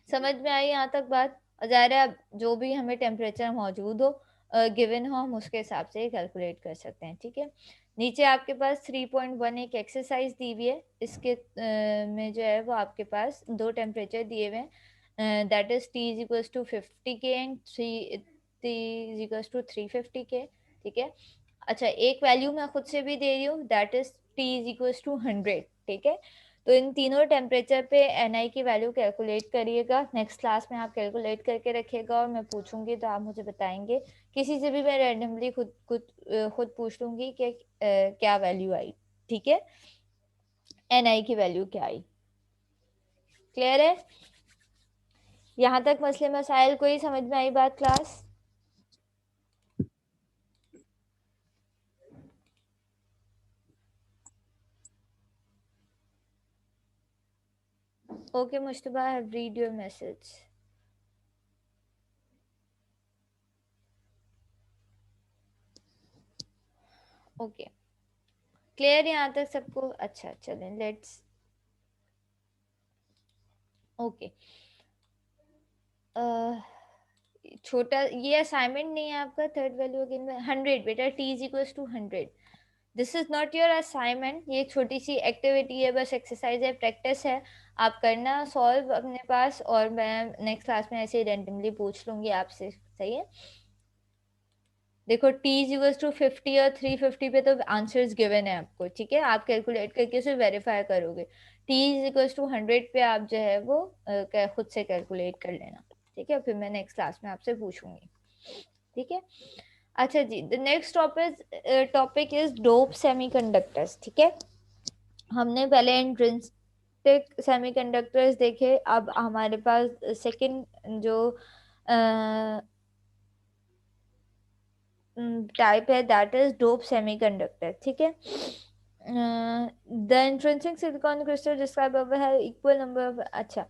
समझ में आई यहाँ तक बात? ज़ाहिर है अब जो भी हमें टेम्परेचर मौजूद हो गिवन हो, हम उसके हिसाब से कैलकुलेट कर सकते हैं, ठीक है। नीचे आपके पास 3.1 एक एक्सरसाइज दी हुई है, इसके में जो है वो आपके पास दो टेम्परेचर दिए हुए हैं, that is T is equals to 50K and T is equals to 350K, ठीक है। अच्छा, एक वैल्यू मैं खुद से भी दे रही हूँ, that is T is equals to 100, ठीक है। तो इन तीनों टेम्परेचर पे Ni की वैल्यू कैलकुलेट करिएगा, नेक्स्ट क्लास में आप कैलकुलेट करके रखिएगा और मैं पूछूंगी तो आप मुझे बताएंगे। किसी से भी मैं रैंडमली खुद पूछ लूंगी कि क्या वैल्यू आई, ठीक है, Ni की वैल्यू क्या आई। क्लियर है? यहाँ तक मसले मसाइल कोई समझ में आई बात class? Okay, Mushtaba, I have read your message. Okay. Clear यहाँ तक सबको? अच्छा, चलें लेट्स, ओके। छोटा ये असाइनमेंट नहीं है आपका, थर्ड वैल्यू अगेन 100 बेटा, T is equals to 100। This is not your assignment, ये एक छोटी सी एक्टिविटी है, बस एक्सरसाइज है, प्रैक्टिस है। आप करना सॉल्व अपने पास और मैं नेक्स्ट क्लास में ऐसे रेंडमली पूछ लूंगी आपसे, सही है। देखो T इज इक्वल्स टू 50 और 350 पे तो आंसर्स गिवन है आपको, ठीक है। आप कैलकुलेट करके उसे वेरीफाई करोगे। T इज इक्वल्स टू 100 पे आप जो है वो खुद से कैलकुलेट कर लेना, ठीक है। फिर मैं नेक्स्ट क्लास में आपसे पूछूंगी, ठीक है। अच्छा जी, the next topic is dope semiconductors. ठीक है, हमने पहले इंट्रिंसिक सेमीकंडक्टर्स देखे, अब हमारे पास सेकंड जो टाइप है दैट इज डोप सेमीकंडक्टर। ठीक है, the intrinsic silicon crystal describe है इक्वल नंबर ऑफ, अच्छा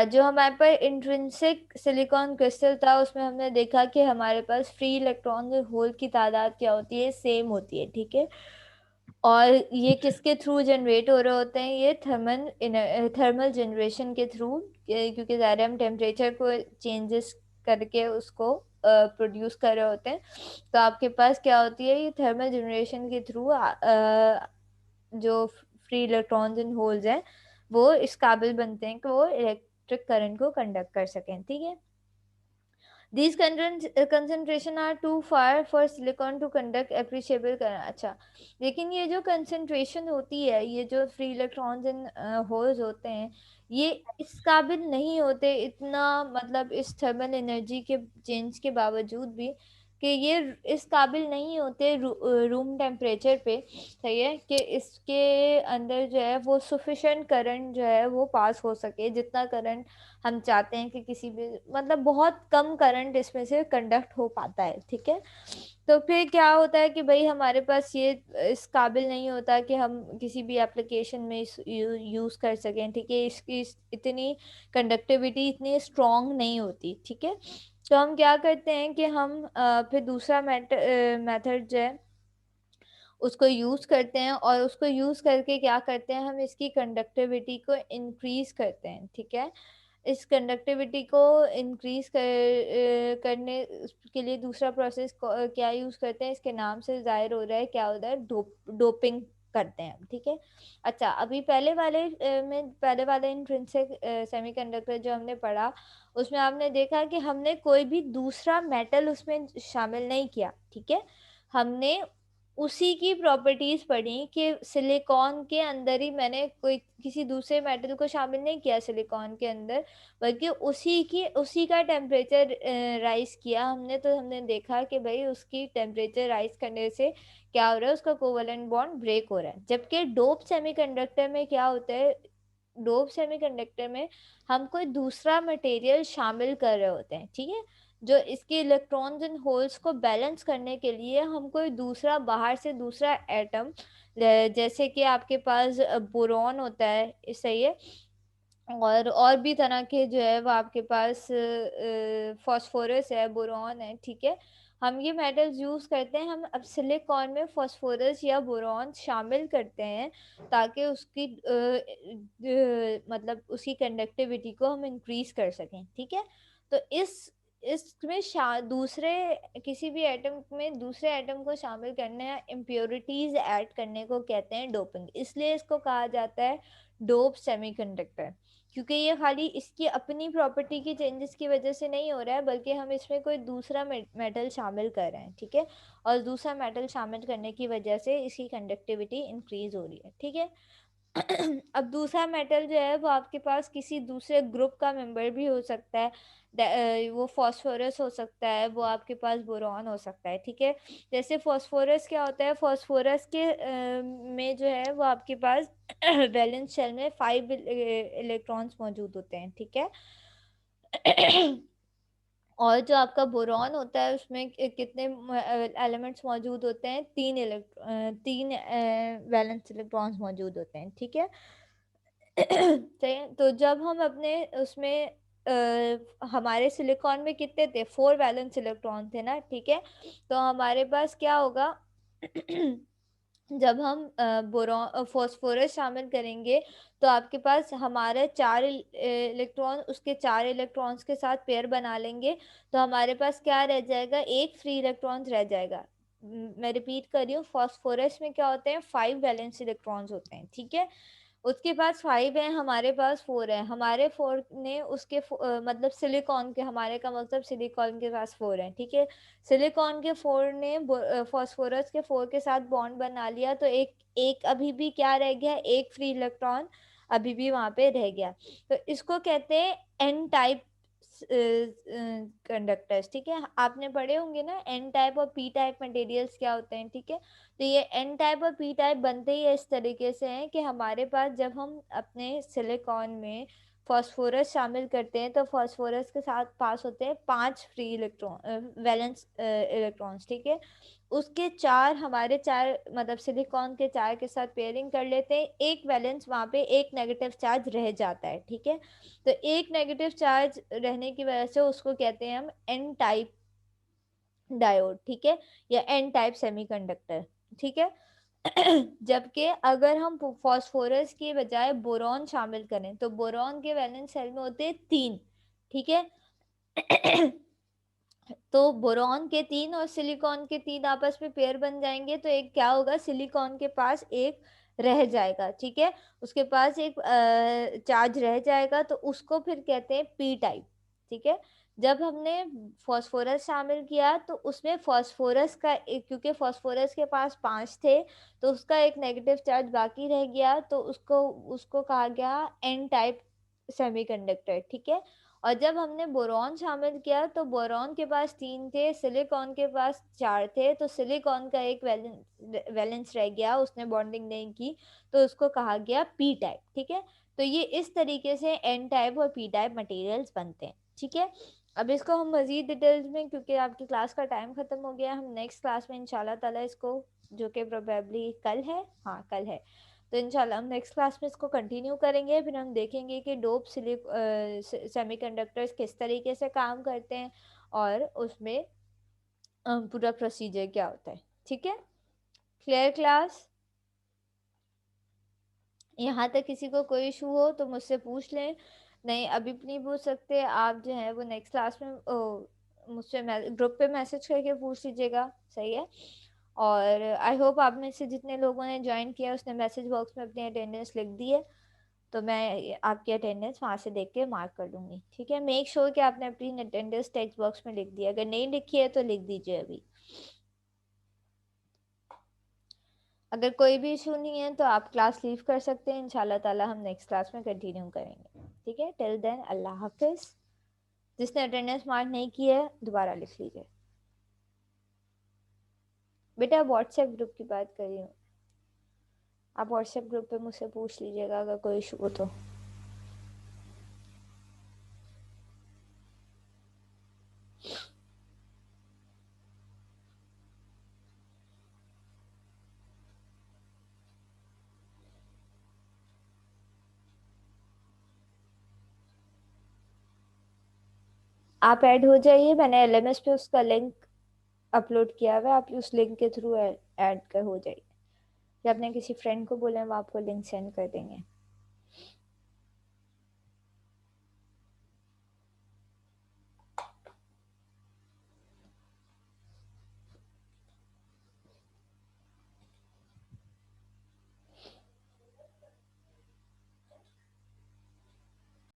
जो हमारे पास इंट्रिंसिक सिलिकॉन क्रिस्टल था उसमें हमने देखा कि हमारे पास फ्री इलेक्ट्रॉन और होल की तादाद क्या होती है, सेम होती है। ठीक है, और ये किसके थ्रू जनरेट हो रहे होते हैं, ये थर्मल जनरेशन के थ्रू, क्योंकि ज़्यादा हम टेम्परेचर को चेंजेस करके उसको प्रोड्यूस कर रहे होते हैं। तो आपके पास क्या होती है, ये थर्मल जनरेशन के थ्रू जो फ्री इलेक्ट्रॉन्स एंड होल्स हैं वो इस काबिल बनते हैं कि वो इलेक्ट्रिक करंट को कंडक्ट कर सकें। ठीक है, These concentration are too far for silicon to conduct appreciable current। अच्छा, लेकिन ये जो कंसंट्रेशन होती है, ये जो फ्री इलेक्ट्रॉन्स एंड होल्स होते हैं, ये इस काबिल नहीं होते इतना, मतलब इस थर्मल एनर्जी के चेंज के बावजूद भी, कि ये इस काबिल नहीं होते रूम टेम्परेचर पे, सही है, कि इसके अंदर जो है वो सफिशेंट करंट जो है वो पास हो सके, जितना करंट हम चाहते हैं कि किसी भी, मतलब बहुत कम करंट इसमें से कंडक्ट हो पाता है। ठीक है, तो फिर क्या होता है कि भाई हमारे पास ये इस काबिल नहीं होता कि हम किसी भी एप्लीकेशन में यूज़ कर सकें। ठीक है, इसकी इतनी कंडक्टिविटी इतनी स्ट्रॉन्ग नहीं होती। ठीक है, तो हम क्या करते हैं कि हम फिर दूसरा मेथड जो है उसको यूज़ करते हैं, और उसको यूज़ करके क्या करते हैं, हम इसकी कंडक्टिविटी को इंक्रीज करते हैं। ठीक है, इस कंडक्टिविटी को इंक्रीज करने के लिए दूसरा प्रोसेस क्या यूज़ करते हैं, इसके नाम से जाहिर हो रहा है क्या होता है, डोपिंग करते हैं। ठीक है, अच्छा, अभी पहले वाले इंट्रिंसिक सेमीकंडक्टर जो हमने पढ़ा, उसमें आपने देखा कि हमने कोई भी दूसरा मेटल उसमें शामिल नहीं किया। ठीक है, हमने उसी की प्रॉपर्टीज पढ़ी कि सिलिकॉन के अंदर ही, मैंने कोई किसी दूसरे मेटल को शामिल नहीं किया सिलिकॉन के अंदर, बल्कि उसी का टेम्परेचर राइज किया हमने। तो हमने देखा कि भाई उसकी टेम्परेचर राइज करने से क्या हो रहा है, उसका कोवलेंट बॉन्ड ब्रेक हो रहा है। जबकि डोप सेमीकंडक्टर में क्या होता है, डोप सेमीकंडक्टर में हम कोई दूसरा मटेरियल शामिल कर रहे होते हैं। ठीक है, जो इसके इलेक्ट्रॉन्स एंड होल्स को बैलेंस करने के लिए हम कोई दूसरा, बाहर से दूसरा एटम, जैसे कि आपके पास बोरॉन होता है, सही है, और भी तरह के जो है वो आपके पास फास्फोरस है, बोरॉन है। ठीक है, हम ये मेटल्स यूज करते हैं, हम अब सिलिकॉन में फास्फोरस या बोरॉन शामिल करते हैं ताकि उसकी मतलब उसकी कंडक्टिविटी को हम इंक्रीज कर सकें। ठीक है, तो इसमें दूसरे किसी भी एटम में दूसरे एटम को शामिल करने या इम्प्योरिटीज ऐड करने को कहते हैं डोपिंग। इसलिए इसको कहा जाता है डोप सेमीकंडक्टर, क्योंकि ये खाली इसकी अपनी प्रॉपर्टी की चेंजेस की वजह से नहीं हो रहा है, बल्कि हम इसमें कोई दूसरा मेटल शामिल कर रहे हैं। ठीक है, और दूसरा मेटल शामिल करने की वजह से इसकी कंडक्टिविटी इंक्रीज हो रही है। ठीक है, अब दूसरा मेटल जो है वो आपके पास किसी दूसरे ग्रुप का मेंबर भी हो सकता है, वो फास्फोरस हो सकता है, वो आपके पास बोरॉन हो सकता है। ठीक है, जैसे फास्फोरस क्या होता है, फास्फोरस के में जो है वो आपके पास वैलेंस शेल में 5 इलेक्ट्रॉन्स मौजूद होते हैं। ठीक है, और जो आपका बोरॉन होता है उसमें कितने एलिमेंट्स मौजूद होते हैं, 3 वैलेंस इलेक्ट्रॉन्स मौजूद होते हैं। ठीक है, सही है, तो जब हम अपने उसमें हमारे सिलिकॉन में कितने थे, 4 वैलेंस इलेक्ट्रॉन थे ना। ठीक है, तो हमारे पास क्या होगा, जब हम बोरॉन फॉस्फोरस शामिल करेंगे तो आपके पास हमारे 4 इलेक्ट्रॉन उसके 4 इलेक्ट्रॉन्स के साथ पेयर बना लेंगे, तो हमारे पास क्या रह जाएगा, एक फ्री इलेक्ट्रॉन रह जाएगा। मैं रिपीट कर रही हूँ, फॉस्फोरस में क्या होते हैं, 5 वैलेंस इलेक्ट्रॉन्स होते हैं। ठीक है, उसके पास 5 है, हमारे पास 4 है, हमारे 4 ने उसके मतलब सिलिकॉन के, हमारे का मतलब सिलिकॉन के पास 4 है। ठीक है, सिलिकॉन के 4 ने फॉस्फोरस के 4 के साथ बॉन्ड बना लिया, तो एक एक अभी भी क्या रह गया, एक फ्री इलेक्ट्रॉन अभी भी वहां पे रह गया। तो इसको कहते हैं एन टाइप कंडक्टर्स, ठीक है। आपने पढ़े होंगे ना एन टाइप और पी टाइप मटेरियल्स क्या होते हैं, ठीक है। तो ये एन टाइप और पी टाइप बनते ही इस तरीके से हैं कि हमारे पास जब हम अपने सिलिकॉन में फास्फोरस शामिल करते हैं तो फास्फोरस के साथ पास होते हैं 5 फ्री इलेक्ट्रॉन वैलेंस इलेक्ट्रॉन्स, ठीक है। उसके 4 हमारे 4 मतलब सिलिकॉन के 4 के साथ पेयरिंग कर लेते हैं, एक वैलेंस वहाँ पे एक नेगेटिव चार्ज रह जाता है, ठीक है। तो एक नेगेटिव चार्ज रहने की वजह से उसको कहते हैं हम एन टाइप डायोड, ठीक है, या एन टाइप सेमीकंडक्टर, ठीक है। जबकि अगर हम फास्फोरस के बजाय बोरॉन शामिल करें तो बोरॉन के वैलेंस शेल में होते हैं 3, ठीक है। तो बोरॉन के 3 और सिलिकॉन के 3 आपस में पेयर बन जाएंगे तो एक क्या होगा, सिलिकॉन के पास एक रह जाएगा, ठीक है। उसके पास एक चार्ज रह जाएगा तो उसको फिर कहते हैं पी टाइप, ठीक है। जब हमने फास्फोरस शामिल किया तो उसमें फास्फोरस का एक, क्योंकि फास्फोरस के पास 5 थे तो उसका एक नेगेटिव चार्ज बाकी रह गया तो उसको उसको कहा गया एन टाइप सेमीकंडक्टर, ठीक है। और जब हमने बोरॉन शामिल किया तो बोरॉन के पास 3 थे, सिलिकॉन के पास 4 थे, तो सिलिकॉन का एक वैलेंस रह गया, उसने बॉन्डिंग नहीं की तो उसको कहा गया पी टाइप, ठीक है। तो ये इस तरीके से एन टाइप और पी टाइप मटेरियल्स बनते हैं, ठीक है। अब इसको हम मजीद डिटेल्स में, क्योंकि आपकी क्लास का टाइम ख़त्म हो गया, हम नेक्स्ट क्लास में इंशाल्लाह ताला इसको, जो कि प्रोबेबली कल है, हाँ कल है, तो इंशाल्लाह हम नेक्स्ट क्लास में इसको कंटिन्यू करेंगे। फिर हम देखेंगे कि डोप सेमीकंडक्टर्स किस तरीके से काम करते हैं और उसमें पूरा प्रोसीजर क्या होता है, ठीक है। Clear class? यहाँ तक किसी को कोई इशू हो तो मुझसे पूछ लें, नहीं अभी भी नहीं पूछ सकते आप, जो है वो नेक्स्ट क्लास में मुझसे ग्रुप पे मैसेज करके पूछ लीजिएगा, सही है। और आई होप आप में से जितने लोगों ने ज्वाइन किया उसने मैसेज बॉक्स में अपनी अटेंडेंस लिख दी है, तो मैं आपकी अटेंडेंस वहाँ से देख के मार्क कर लूँगी, ठीक है। मेक श्योर कि आपने अपनी अटेंडेंस टेक्स्ट बॉक्स में लिख दी है, अगर नहीं लिखी है तो लिख दीजिए अभी। अगर कोई भी इशू नहीं है तो आप क्लास लीव कर सकते हैं, इंशाल्लाह ताला हम नेक्स्ट क्लास में कंटिन्यू करेंगे, ठीक है। टिल देन अल्लाह हाफिज़। जिसने अटेंडेंस मार्क नहीं की है दोबारा लिख लीजिए। बेटा व्हाट्सएप ग्रुप की बात कर रही हूँ, आप व्हाट्सएप ग्रुप पे मुझसे पूछ लीजिएगा अगर कोई इशू हो तो। आप ऐड हो जाइए, मैंने एलएमएस पे उसका लिंक अपलोड किया हुआ है, आप उस लिंक के थ्रू ऐड कर हो जाइए, या अपने किसी फ्रेंड को बोलें वो आपको लिंक सेंड कर देंगे।